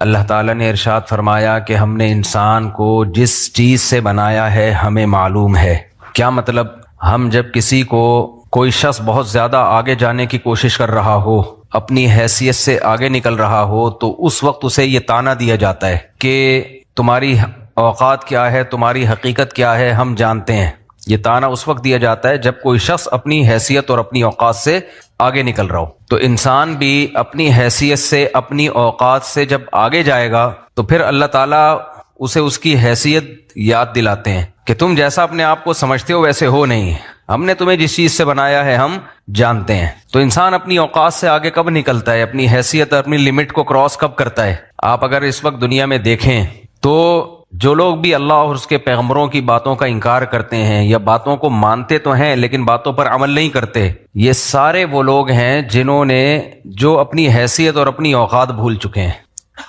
اللہ تعالیٰ نے ارشاد فرمایا کہ ہم نے انسان کو جس چیز سے بنایا ہے ہمیں معلوم ہے۔ کیا مطلب؟ ہم جب کسی کو کوئی شخص بہت زیادہ آگے جانے کی کوشش کر رہا ہو، اپنی حیثیت سے آگے نکل رہا ہو، تو اس وقت اسے یہ طعنہ دیا جاتا ہے کہ تمہاری اوقات کیا ہے، تمہاری حقیقت کیا ہے، ہم جانتے ہیں۔ یہ طعنہ اس وقت دیا جاتا ہے جب کوئی شخص اپنی حیثیت اور اپنی اوقات سے آگے نکل رہا ہو۔ تو انسان بھی اپنی حیثیت سے، اپنی اوقات سے جب آگے جائے گا تو پھر اللہ تعالیٰ اسے اس کی حیثیت یاد دلاتے ہیں کہ تم جیسا اپنے آپ کو سمجھتے ہو ویسے ہو نہیں، ہم نے تمہیں جس چیز سے بنایا ہے ہم جانتے ہیں۔ تو انسان اپنی اوقات سے آگے کب نکلتا ہے، اپنی حیثیت، اپنی لمٹ کو کراس کب کرتا ہے؟ آپ اگر اس وقت دنیا میں دیکھیں تو جو لوگ بھی اللہ اور اس کے پیغمبروں کی باتوں کا انکار کرتے ہیں یا باتوں کو مانتے تو ہیں لیکن باتوں پر عمل نہیں کرتے، یہ سارے وہ لوگ ہیں جنہوں نے جو اپنی حیثیت اور اپنی اوقات بھول چکے ہیں۔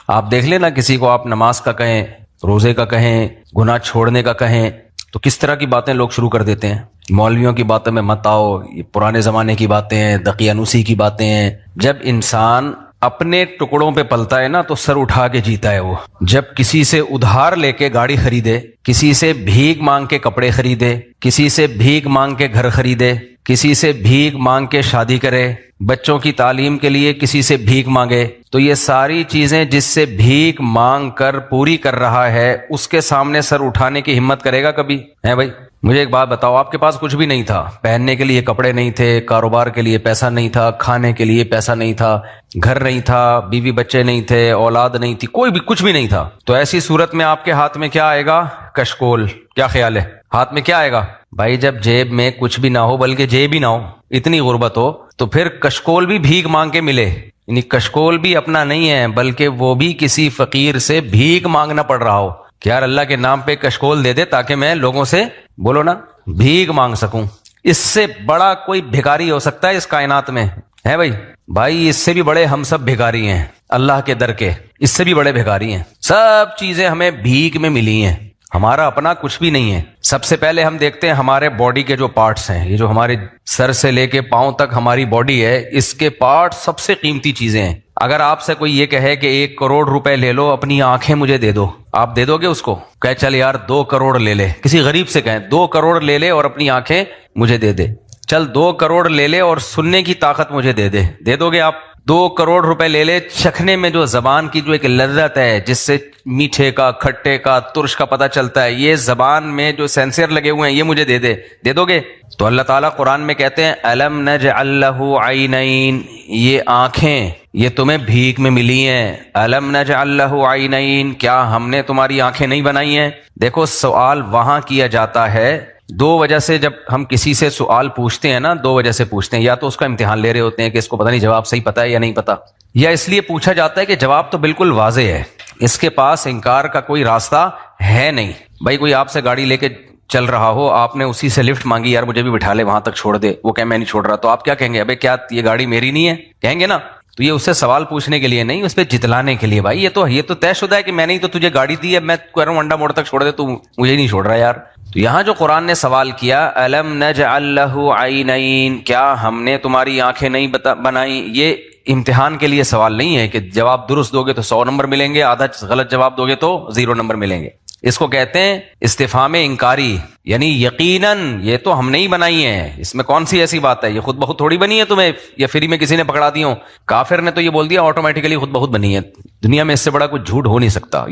آپ دیکھ لیں نا، کسی کو آپ نماز کا کہیں، روزے کا کہیں، گناہ چھوڑنے کا کہیں تو کس طرح کی باتیں لوگ شروع کر دیتے ہیں۔ مولویوں کی باتوں میں مت آؤ، یہ پرانے زمانے کی باتیں ہیں، دقیانوسی کی باتیں ہیں۔ جب انسان اپنے ٹکڑوں پہ پلتا ہے نا تو سر اٹھا کے جیتا ہے وہ۔ جب کسی سے ادھار لے کے گاڑی خریدے، کسی سے بھیک مانگ کے کپڑے خریدے، کسی سے بھیک مانگ کے گھر خریدے، کسی سے بھیک مانگ کے شادی کرے، بچوں کی تعلیم کے لیے کسی سے بھیک مانگے، تو یہ ساری چیزیں جس سے بھیک مانگ کر پوری کر رہا ہے، اس کے سامنے سر اٹھانے کی ہمت کرے گا کبھی؟ ہے بھائی؟ مجھے ایک بات بتاؤ، آپ کے پاس کچھ بھی نہیں تھا، پہننے کے لیے کپڑے نہیں تھے، کاروبار کے لیے پیسہ نہیں تھا، کھانے کے لیے پیسہ نہیں تھا، گھر نہیں تھا، بیوی بچے نہیں تھے، اولاد نہیں تھی، کوئی بھی کچھ بھی نہیں تھا، تو ایسی صورت میں آپ کے ہاتھ میں کیا آئے گا؟ کشکول۔ کیا خیال ہے؟ ہاتھ میں کیا آئے گا؟ بھائی جب جیب میں کچھ بھی نہ ہو، بلکہ جیب ہی نہ ہو، اتنی غربت ہو، تو پھر کشکول بھی بھیک مانگ کے ملے، یعنی کشکول بھی اپنا نہیں ہے بلکہ وہ بھی کسی فقیر سے بھیک مانگنا پڑ رہا ہو کہ یار اللہ کے نام پہ کشکول دے دے تاکہ میں لوگوں سے بولو نا بھیک مانگ سکوں۔ اس سے بڑا کوئی بھکاری ہو سکتا ہے اس کائنات میں؟ ہے بھائی؟ بھائی اس سے بھی بڑے ہم سب بھکاری ہیں اللہ کے در کے، اس سے بھی بڑے بھکاری ہیں۔ سب چیزیں ہمیں بھیک میں ملی ہیں، ہمارا اپنا کچھ بھی نہیں ہے۔ سب سے پہلے ہم دیکھتے ہیں ہمارے باڈی کے جو پارٹس ہیں، یہ جو ہمارے سر سے لے کے پاؤں تک ہماری باڈی ہے، اس کے پارٹ سب سے قیمتی چیزیں ہیں۔ اگر آپ سے کوئی یہ کہے کہ 1 کروڑ روپے لے لو، اپنی آنکھیں مجھے دے دو، آپ دے دو گے اس کو؟ کہ چل یار 2 کروڑ لے لے، کسی غریب سے کہیں 2 کروڑ لے لے اور اپنی آنکھیں مجھے دے دے، چل 2 کروڑ لے لے اور سننے کی طاقت مجھے دے دے، دے دو گے آپ؟ 2 کروڑ روپے لے لے، چکھنے میں جو زبان کی جو ایک لذت ہے، جس سے میٹھے کا، کھٹے کا، ترش کا پتہ چلتا ہے، یہ زبان میں جو سینسر لگے ہوئے ہیں، یہ مجھے دے دے، دے دو گے؟ تو اللہ تعالیٰ قرآن میں کہتے ہیں الم نجعل لہ عینین، یہ آنکھیں یہ تمہیں بھیک میں ملی ہیں۔ الم نجعل لہ عینین، کیا ہم نے تمہاری آنکھیں نہیں بنائی ہیں؟ دیکھو سوال وہاں کیا جاتا ہے 2 وجہ سے۔ جب ہم کسی سے سوال پوچھتے ہیں نا، 2 وجہ سے پوچھتے ہیں، یا تو اس کا امتحان لے رہے ہوتے ہیں کہ اس کو پتہ نہیں جواب صحیح پتہ ہے یا نہیں پتہ، یا اس لیے پوچھا جاتا ہے کہ جواب تو بالکل واضح ہے، اس کے پاس انکار کا کوئی راستہ ہے نہیں۔ بھائی کوئی آپ سے گاڑی لے کے چل رہا ہو، آپ نے اسی سے لفٹ مانگی، یار مجھے بھی بٹھا لے وہاں تک چھوڑ دے، وہ کہ میں نہیں چھوڑ رہا، تو آپ کیا کہیں گے؟ ابے کیا یہ گاڑی میری نہیں ہے؟ کہیں گے نا۔ تو یہ اس سے سوال پوچھنے کے لیے نہیں، اس پہ جتلانے کے لیے۔ بھائی یہ تو طے شدہ ہے کہ میں نے ہی تو تجھے گاڑی دی ہے، میں کہہ رہا ہوں انڈا موڑ تک چھوڑ دے، تو مجھے نہیں چھوڑ رہا یار۔ تو یہاں جو قرآن نے سوال کیا الم نجعل لہ عینین، کیا ہم نے تمہاری آنکھیں نہیں بنائی، یہ امتحان کے لیے سوال نہیں ہے کہ جواب درست دو گے تو 100 نمبر ملیں گے، آدھا غلط جواب دو گے تو 0 نمبر ملیں گے۔ اس کو کہتے ہیں استفہام انکاری، یعنی یقیناً یہ تو ہم نے ہی بنائی ہے، اس میں کون سی ایسی بات ہے؟ یہ خود بخود تھوڑی بنی ہے تمہیں، یا فری میں کسی نے پکڑا دی ہو؟ کافر نے تو یہ بول دیا آٹومیٹیکلی خود بخود بنی ہے۔ دنیا میں اس سے بڑا کچھ جھوٹ ہو نہیں سکتا۔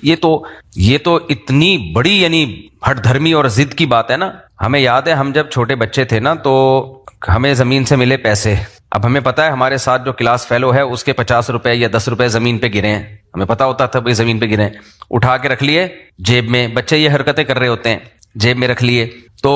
یہ تو اتنی بڑی یعنی ہٹ دھرمی اور ضد کی بات ہے نا۔ ہمیں یاد ہے ہم جب چھوٹے بچے تھے نا تو ہمیں زمین سے ملے پیسے، اب ہمیں پتا ہے ہمارے ساتھ جو کلاس فیلو ہے اس کے 50 روپے یا 10 روپے زمین پہ گرے ہیں، ہمیں پتا ہوتا تھا بھائی زمین پہ گرے ہیں، اٹھا کے رکھ لیے جیب میں۔ بچے یہ حرکتیں کر رہے ہوتے ہیں، جیب میں رکھ لیے، تو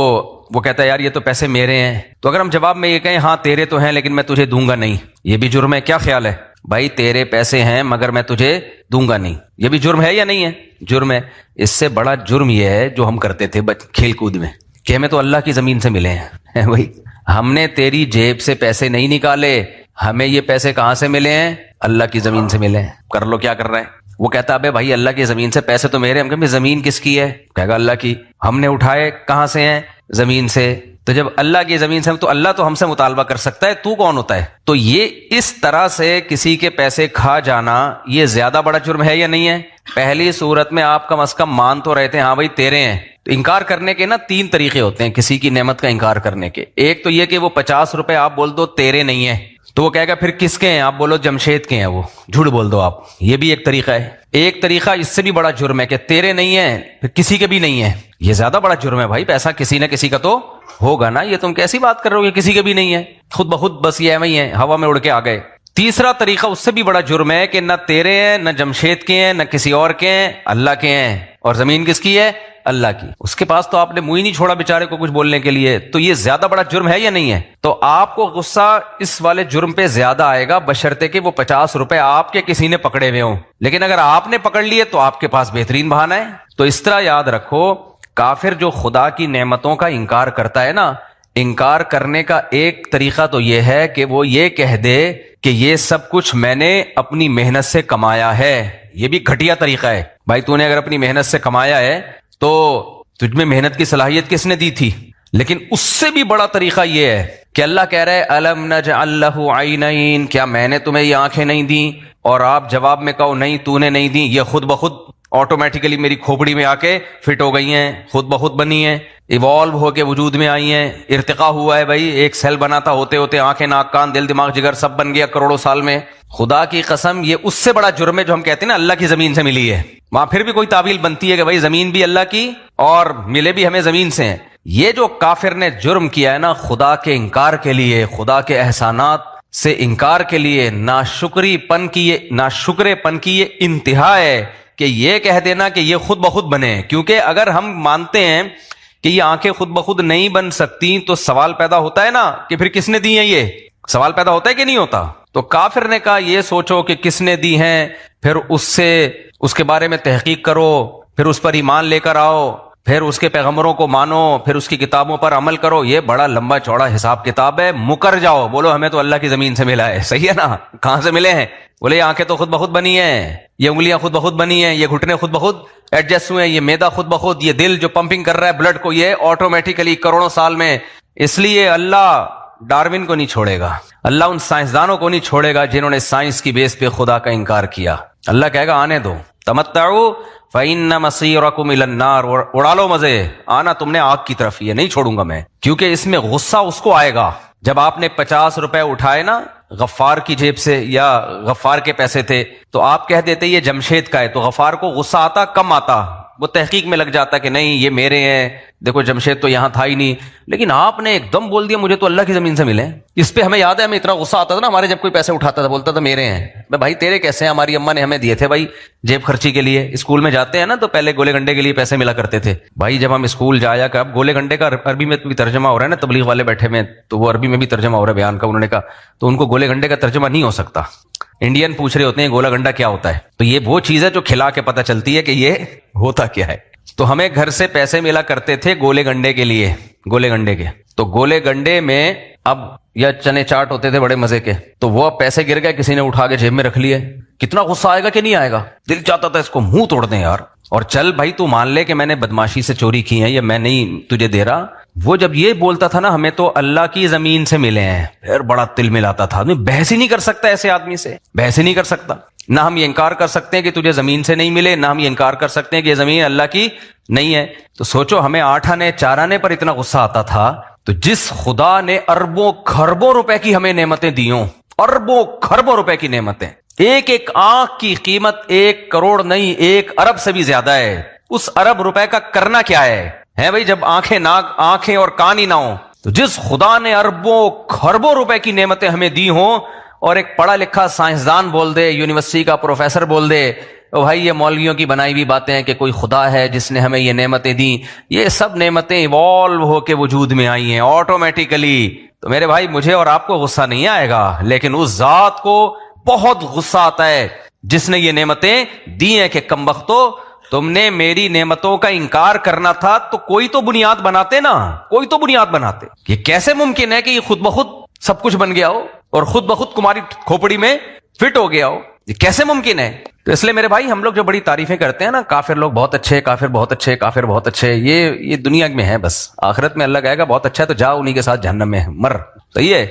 وہ کہتا ہے یار یہ تو پیسے میرے ہیں۔ تو اگر ہم جواب میں یہ کہیں ہاں تیرے تو ہیں لیکن میں تجھے دوں گا نہیں، یہ بھی جرم ہے۔ کیا خیال ہے بھائی؟ تیرے پیسے ہیں مگر میں تجھے دوں گا نہیں، یہ بھی جرم ہے یا نہیں ہے؟ جرم ہے۔ اس سے بڑا جرم یہ ہے جو ہم کرتے تھے کھیل کود میں کہ ہمیں تو اللہ کی زمین سے ملے ہیں۔ بھائی ہم نے تیری جیب سے پیسے نہیں نکالے، ہمیں یہ پیسے کہاں سے ملے ہیں؟ اللہ کی زمین سے ملے ہیں۔ کر لو کیا کر رہا ہے۔ وہ کہتا ہے بھائی اللہ کی زمین سے پیسے تو میرے، ہم کہیں زمین کس کی ہے؟ کہے گا اللہ کی۔ ہم نے اٹھائے کہاں سے ہیں؟ زمین سے. تو جب اللہ کی زمین سے تو اللہ تو ہم سے مطالبہ کر سکتا ہے, تو کون ہوتا ہے؟ تو یہ اس طرح سے کسی کے پیسے کھا جانا یہ زیادہ بڑا جرم ہے یا نہیں ہے؟ پہلی صورت میں آپ کم از کم مان تو رہتے ہیں ہاں بھائی تیرے ہیں. تو انکار کرنے کے نا 3 طریقے ہوتے ہیں کسی کی نعمت کا انکار کرنے کے. ایک تو یہ کہ وہ 50 روپے آپ بول دو تیرے نہیں ہیں, تو وہ کہے گا پھر کس کے ہیں؟ آپ بولو جمشید کے ہیں, وہ جھوٹ بول دو آپ. یہ بھی ایک طریقہ ہے. ایک طریقہ اس سے بھی بڑا جرم ہے کہ تیرے نہیں ہیں پھر کسی کے بھی نہیں ہیں. یہ زیادہ بڑا جرم ہے بھائی, پیسہ کسی نہ کسی کا تو ہوگا نا. یہ تم کیسی بات کر رہے ہو کہ کسی کے بھی نہیں ہے, خود بخود بس یہ ایویں ہی ہے, ہوا میں اڑ کے آ گئے. تیسرا طریقہ اس سے بھی بڑا جرم ہے کہ نہ تیرے ہیں نہ جمشید کے ہیں نہ کسی اور کے ہیں, اللہ کے ہیں. اور زمین کس کی ہے؟ اللہ کی. اس کے پاس تو آپ نے منہ ہی نہیں چھوڑا بیچارے کو کچھ بولنے کے لیے. تو یہ زیادہ بڑا جرم ہے یا نہیں ہے؟ تو آپ کو غصہ اس والے جرم پہ زیادہ آئے گا بشرطے کہ وہ 50 روپے آپ کے کسی نے پکڑے ہوئے ہوں. لیکن اگر آپ نے پکڑ لیے تو آپ کے پاس بہترین بہانہ ہے. تو اس طرح یاد رکھو, کافر جو خدا کی نعمتوں کا انکار کرتا ہے نا, انکار کرنے کا ایک طریقہ تو یہ ہے کہ وہ یہ کہہ دے کہ یہ سب کچھ میں نے اپنی محنت سے کمایا ہے. یہ بھی گھٹیا طریقہ ہے. بھائی تو نے اگر اپنی محنت سے کمایا ہے تو تجھ میں محنت کی صلاحیت کس نے دی تھی؟ لیکن اس سے بھی بڑا طریقہ یہ ہے کہ اللہ کہہ رہے الم نجعل لہ عینین, کیا میں نے تمہیں یہ آنکھیں نہیں دی؟ اور آپ جواب میں کہو نہیں تو نے نہیں دی, یہ خود بخود آٹومیٹیکلی میری کھوپڑی میں آ کے فٹ ہو گئی ہیں, خود بخود بنی ہیں, ایوالو ہو کے وجود میں آئی ہیں, ارتقا ہوا ہے بھائی. ایک سیل بنا تھا, ہوتے ہوتے آنکھیں ناک کان دل دماغ جگر سب بن گیا کروڑوں سال میں. خدا کی قسم یہ اس سے بڑا جرم ہے جو ہم کہتے ہیں نا اللہ کی زمین سے ملی ہے. وہاں پھر بھی کوئی تعویل بنتی ہے کہ بھائی زمین بھی اللہ کی اور ملے بھی ہمیں زمین سے ہیں. یہ جو کافر نے جرم کیا ہے نا خدا کے انکار کے لیے, خدا کے احسانات سے انکار کے لیے, ناشکری پن کی یہ انتہا ہے کہ یہ کہہ دینا کہ یہ خود بخود بنے. کیونکہ اگر ہم مانتے ہیں کہ یہ آنکھیں خود بخود نہیں بن سکتی تو سوال پیدا ہوتا ہے نا کہ پھر کس نے دی ہیں؟ یہ سوال پیدا ہوتا ہے کہ نہیں ہوتا؟ تو کافر نے کہا یہ سوچو کہ کس نے دی ہیں, پھر اس کے بارے میں تحقیق کرو, پھر اس پر ایمان لے کر آؤ, پھر اس کے پیغمبروں کو مانو, پھر اس کی کتابوں پر عمل کرو. یہ بڑا لمبا چوڑا حساب کتاب ہے. مکر جاؤ, بولو ہمیں تو اللہ کی زمین سے ملا ہے. صحیح ہے نا؟ کہاں سے ملے ہیں؟ بولے یہ آنکھیں تو خود بخود بنی ہیں, یہ انگلیاں خود بخود بنی ہیں, یہ گھٹنے خود بخود ایڈجسٹ ہوئے ہیں, یہ معدہ خود بخود, یہ دل جو پمپنگ کر رہا ہے بلڈ کو یہ آٹومیٹیکلی کروڑوں سال میں. اس لیے اللہ ڈارون کو نہیں چھوڑے گا, اللہ ان سائنسدانوں کو نہیں چھوڑے گا جنہوں نے سائنس کی بیس پہ خدا کا انکار کیا. اللہ کہے گا آنے دو, تمتعوا فإن مصيركم إلى النار, اڑا لو مزے, آنا تم نے آگ کی طرف, یہ نہیں چھوڑوں گا میں. کیونکہ اس میں غصہ اس کو آئے گا جب آپ نے 50 روپے اٹھائے نا غفار کی جیب سے, یا غفار کے پیسے تھے, تو آپ کہہ دیتے یہ جمشید کا ہے, تو غفار کو غصہ آتا کم آتا, وہ تحقیق میں لگ جاتا کہ نہیں یہ میرے ہیں, دیکھو جمشید تو یہاں تھا ہی نہیں. لیکن آپ نے ایک دم بول دیا مجھے تو اللہ کی زمین سے ملے. اس پہ ہمیں یاد ہے ہمیں اتنا غصہ آتا تھا نا ہمارے جب کوئی پیسے اٹھاتا تھا, بولتا تھا میرے ہیں. بھائی تیرے کیسے ہیں؟ ہماری اماں نے ہمیں دیے تھے بھائی جیب خرچی کے لیے. اسکول میں جاتے ہیں نا تو پہلے گولے گنڈے کے لیے پیسے ملا کرتے تھے بھائی. جب ہم اسکول جایا کہ اب گولے گنڈے کا عربی میں بھی ترجمہ ہو رہا ہے نا, تبلیغ والے بیٹھے میں تو وہ عربی میں بھی ترجمہ ہو رہا ہے بیان کا, انہوں نے کہا تو ان کو گولے گنڈے کا ترجمہ نہیں ہو سکتا. انڈین پوچھ رہے ہوتے ہیں گولا گنڈا کیا ہوتا ہے, تو یہ وہ چیز ہے جو کھلا کے پتہ چلتی ہے کہ یہ ہوتا کیا ہے. تو ہمیں گھر سے پیسے ملا کرتے تھے گولے گنڈے کے لیے, گولے گنڈے کے. تو گولے گنڈے میں اب یا چنے چاٹ ہوتے تھے بڑے مزے کے, تو وہ پیسے گر گئے, کسی نے اٹھا کے جیب میں رکھ لیے. کتنا غصہ آئے گا کہ نہیں آئے گا؟ دل چاہتا تھا اس کو منہ توڑ دیں یار. اور چل بھائی تو مان لے کہ میں نے بدماشی سے چوری کی ہے یا میں نہیں تجھے دے رہا. وہ جب یہ بولتا تھا نا ہمیں تو اللہ کی زمین سے ملے ہیں, پھر بڑا تل ملاتا تھا. بحث ہی نہیں کر سکتا ایسے آدمی سے, بحث ہی نہیں کر سکتا. نہ ہم یہ انکار کر سکتے ہیں کہ تجھے زمین سے نہیں ملے, نہ ہم یہ انکار کر سکتے ہیں کہ یہ زمین اللہ کی نہیں ہے. تو سوچو ہمیں 8 آنے 4 آنے پر اتنا غصہ آتا تھا, تو جس خدا نے اربوں خربوں روپے کی ہمیں نعمتیں دی ہوں, اربوں خربوں روپے کی نعمتیں, ایک ایک آنکھ کی قیمت 1 کروڑ نہیں 1 ارب سے بھی زیادہ ہے. اس ارب روپے کا کرنا کیا ہے بھائی جب آنکھیں اور کان ہی نہ ہوں. تو جس خدا نے اربوں خربوں روپے کی نعمتیں ہمیں دی ہوں, اور ایک پڑھا لکھا سائنسدان بول دے, یونیورسٹی کا پروفیسر بول دے او بھائی یہ مولویوں کی بنائی ہوئی باتیں ہیں کہ کوئی خدا ہے جس نے ہمیں یہ نعمتیں دیں, یہ سب نعمتیں ایوالو ہو کے وجود میں آئی ہیں آٹومیٹیکلی. تو میرے بھائی مجھے اور آپ کو غصہ نہیں آئے گا, لیکن اس ذات کو بہت غصہ آتا ہے جس نے یہ نعمتیں دی ہیں کہ کمبختو تم نے میری نعمتوں کا انکار کرنا تھا تو کوئی تو بنیاد بناتے نا, کوئی تو بنیاد بناتے. یہ کیسے ممکن ہے کہ یہ خود بخود سب کچھ بن گیا ہو اور خود بخود تمہاری کھوپڑی میں فٹ ہو گیا ہو؟ یہ کیسے ممکن ہے؟ تو اس لیے میرے بھائی ہم لوگ جو بڑی تعریفیں کرتے ہیں نا، کافر لوگ بہت اچھے، کافر بہت اچھے، کافر بہت اچھے، یہ دنیا میں ہے بس. آخرت میں اللہ کہے گا بہت اچھا ہے تو جا انہی کے ساتھ جہنم میں مر. تو یہ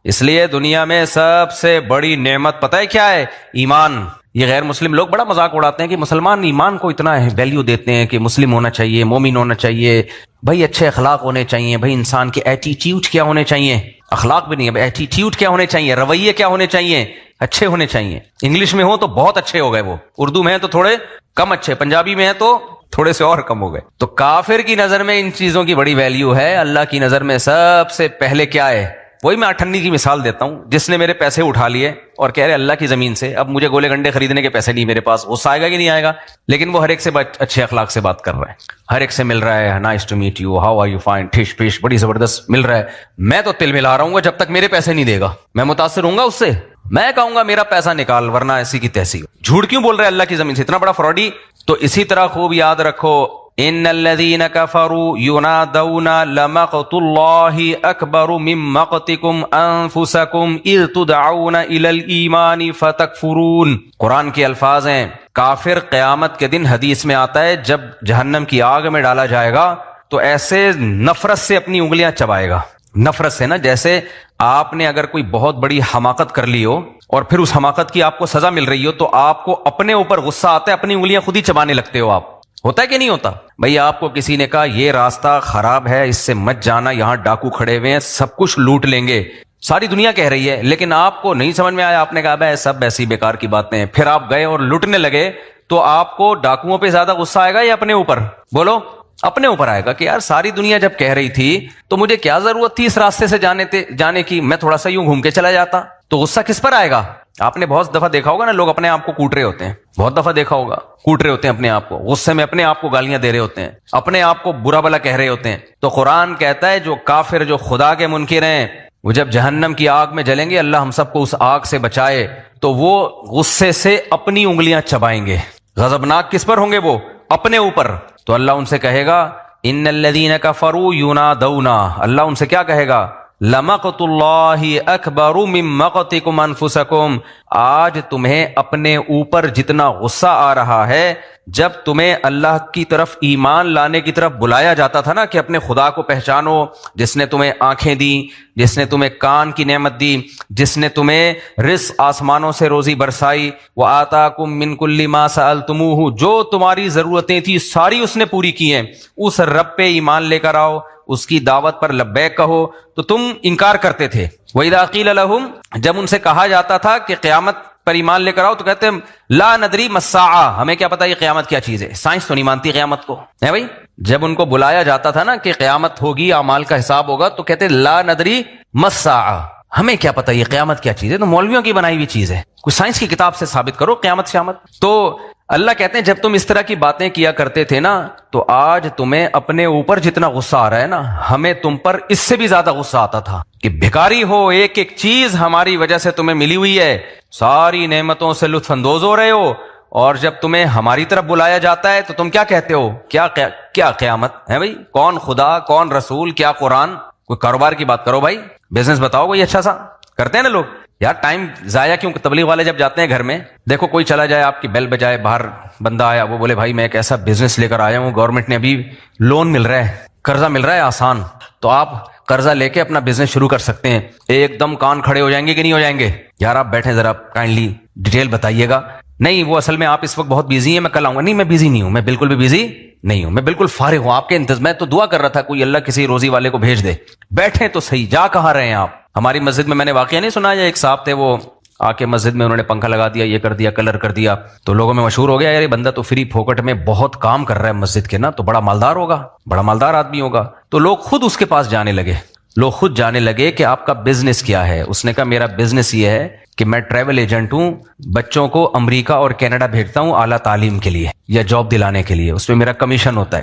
اس لیے دنیا میں سب سے بڑی نعمت پتہ ہے کیا ہے؟ ایمان. یہ غیر مسلم لوگ بڑا مذاق اڑاتے ہیں کہ مسلمان ایمان کو اتنا ویلیو دیتے ہیں کہ مسلم ہونا چاہیے، مومن ہونا چاہیے، بھائی اچھے اخلاق ہونے چاہیے، بھائی انسان کے ایٹیٹیوڈ کیا ہونے چاہیے، اخلاق بھی نہیں ہے، ایٹیٹیوڈ کیا ہونے چاہیے، رویے کیا ہونے چاہیے، اچھے ہونے چاہیے. انگلش میں ہو تو بہت اچھے ہو گئے وہ، اردو میں ہے تو تھوڑے کم اچھے، پنجابی میں ہے تو تھوڑے سے اور کم ہو گئے. تو کافر کی نظر میں ان چیزوں کی بڑی ویلیو ہے، اللہ کی نظر میں سب سے پہلے کیا ہے؟ وہی میں اٹھنی کی مثال دیتا ہوں، جس نے میرے پیسے اٹھا لیے اور کہہ رہے اللہ کی زمین سے اب مجھے گولے گنڈے خریدنے کے پیسے نہیں میرے پاس، غصہ آئے گا کہ نہیں آئے گا؟ لیکن وہ ہر ایک سے اچھے اخلاق سے بات کر رہا ہے، ہر ایک سے مل رہا ہے، nice to meet you, how are you, fine, ٹھش پش، بڑی زبردست مل رہا ہے. میں تو تل ملا رہا ہوں گا جب تک میرے پیسے نہیں دے گا. میں متاثر ہوں گا اس سے، میں کہوں گا میرا پیسہ نکال ورنہ ایسی کی تیسی. جھوٹ کیوں بول رہا ہے اللہ کی زمین سے، اتنا بڑا فراڈی. تو اسی طرح خوب یاد رکھو، ان الذين كفروا ينادون لمقت الله اكبر من مقتكم انفسكم اذ تدعون الى الايمان فتكفرون. قرآن کے الفاظ ہیں. کافر قیامت کے دن حدیث میں آتا ہے جب جہنم کی آگ میں ڈالا جائے گا تو ایسے نفرت سے اپنی انگلیاں چبائے گا. نفرت سے نا، جیسے آپ نے اگر کوئی بہت بڑی حماقت کر لی ہو اور پھر اس حماقت کی آپ کو سزا مل رہی ہو تو آپ کو اپنے اوپر غصہ آتا ہے، اپنی انگلیاں خود ہی چبانے لگتے ہو آپ. ہوتا ہے کہ نہیں ہوتا؟ بھئی آپ کو کسی نے کہا یہ راستہ خراب ہے، اس سے مت جانا، یہاں ڈاکو کھڑے ہوئے ہیں، سب کچھ لوٹ لیں گے، ساری دنیا کہہ رہی ہے، لیکن آپ کو نہیں سمجھ میں آیا، آپ نے کہا بھائی سب ایسی بیکار کی باتیں ہیں، پھر آپ گئے اور لوٹنے لگے، تو آپ کو ڈاکوؤں پہ زیادہ غصہ آئے گا یا اپنے اوپر؟ بولو. اپنے اوپر آئے گا کہ یار ساری دنیا جب کہہ رہی تھی تو مجھے کیا ضرورت تھی اس راستے سے جانے کی، میں تھوڑا سا یوں گھوم کے چلا جاتا. تو غصہ کس پر آئے گا؟ آپ نے بہت دفعہ دیکھا ہوگا نا، لوگ اپنے آپ کو کوٹ رہے ہوتے ہیں، بہت دفعہ دیکھا ہوگا کوٹ رہے ہوتے ہیں اپنے آپ کو، غصے میں اپنے آپ کو گالیاں دے رہے ہوتے ہیں، اپنے آپ کو برا بلا کہہ رہے ہوتے ہیں. تو قرآن کہتا ہے جو کافر، جو خدا کے منکر ہیں، وہ جب جہنم کی آگ میں جلیں گے، اللہ ہم سب کو اس آگ سے بچائے، تو وہ غصے سے اپنی انگلیاں چبائیں گے. غضبناک کس پر ہوں گے؟ وہ اپنے اوپر. تو اللہ ان سے کہے گا ان الذین کفروا ینادون، اللہ ان سے کیا کہے گا؟ لمقت اللہ اکبر من مقتکم انفسکم، آج تمہیں اپنے اوپر جتنا غصہ آ رہا ہے جب تمہیں اللہ کی طرف ایمان لانے کی طرف بلایا جاتا تھا نا کہ اپنے خدا کو پہچانو، جس نے تمہیں آنکھیں دی، جس نے تمہیں کان کی نعمت دی، جس نے تمہیں رزق آسمانوں سے روزی برسائی، وآتاکم من کل ما سألتموہ، جو تمہاری ضرورتیں تھی ساری اس نے پوری کی ہیں، اس رب پہ ایمان لے کر آؤ، اس کی دعوت پر لبیک کہو، تو تم انکار کرتے تھے. وَإِذَا قِيلَ لَهُمْ، جب ان سے کہا جاتا تھا کہ قیامت پر ایمان لے کر آؤ، تو کہتے ہیں لا ندری ما الساعہ، ہمیں کیا پتا یہ قیامت کیا چیز ہے، سائنس تو نہیں مانتی قیامت کو، ہے بھائی. جب ان کو بلایا جاتا تھا نا کہ قیامت ہوگی، اعمال کا حساب ہوگا، تو کہتے لا ندری ما الساعہ، ہمیں کیا پتا یہ قیامت کیا چیز ہے، تو مولویوں کی بنائی ہوئی چیز ہے، کوئی سائنس کی کتاب سے ثابت کرو قیامت شامت. تو اللہ کہتے ہیں جب تم اس طرح کی باتیں کیا کرتے تھے نا، تو آج تمہیں اپنے اوپر جتنا غصہ آ رہا ہے نا، ہمیں تم پر اس سے بھی زیادہ غصہ آتا تھا کہ بھکاری ہو، ایک ایک چیز ہماری وجہ سے تمہیں ملی ہوئی ہے، ساری نعمتوں سے لطف اندوز ہو رہے ہو، اور جب تمہیں ہماری طرف بلایا جاتا ہے تو تم کیا کہتے ہو؟ کیا قیامت ہے بھائی؟ کون خدا، کون رسول، کیا قرآن؟ کوئی کاروبار کی بات کرو بھائی، بزنس بتاؤ کوئی اچھا سا. کرتے ہیں نا لوگ. یار ٹائم ضائع کیوں؟ تبلیغ والے جب جاتے ہیں گھر میں، دیکھو کوئی چلا جائے، آپ کی بیل بجائے، باہر بندہ آیا، وہ بولے بھائی میں ایک ایسا بزنس لے کر آیا ہوں، گورنمنٹ نے ابھی لون مل رہا ہے، قرضہ مل رہا ہے آسان، تو آپ قرضہ لے کے اپنا بزنس شروع کر سکتے ہیں. ایک دم کان کھڑے ہو جائیں گے کہ نہیں ہو جائیں گے؟ یار آپ بیٹھیں ذرا، کائنڈلی ڈیٹیل بتائیے گا. نہیں وہ اصل میں آپ اس وقت بہت بیزی ہیں، میں کل آؤں گا. نہیں میں بیزی نہیں ہوں، میں بالکل بھی بیزی نہیں ہوں، میں بالکل فارغ ہوں، آپ کے انتظار میں تو دعا کر رہا تھا کوئی اللہ کسی روزی والے کو بھیج دے. بیٹھیں تو صحیح، جا کہاں رہے ہیں آپ؟ ہماری مسجد میں نے واقعہ نہیں سنا، ایک صاحب تھے، وہ آ کے مسجد میں انہوں نے پنکھا لگا دیا، یہ کر دیا، کلر کر دیا، تو لوگوں میں مشہور ہو گیا یار یہ بندہ تو فری پھوکٹ میں بہت کام کر رہا ہے مسجد کے نا، تو بڑا مالدار ہوگا، بڑا مالدار آدمی ہوگا. تو لوگ خود اس کے پاس جانے لگے کہ آپ کا بزنس کیا ہے. اس نے کہا میرا بزنس یہ ہے کہ میں ٹریول ایجنٹ ہوں، بچوں کو امریکہ اور کینیڈا بھیجتا ہوں اعلیٰ تعلیم کے لیے یا جاب دلانے کے لیے، اس میں میرا کمیشن ہوتا ہے.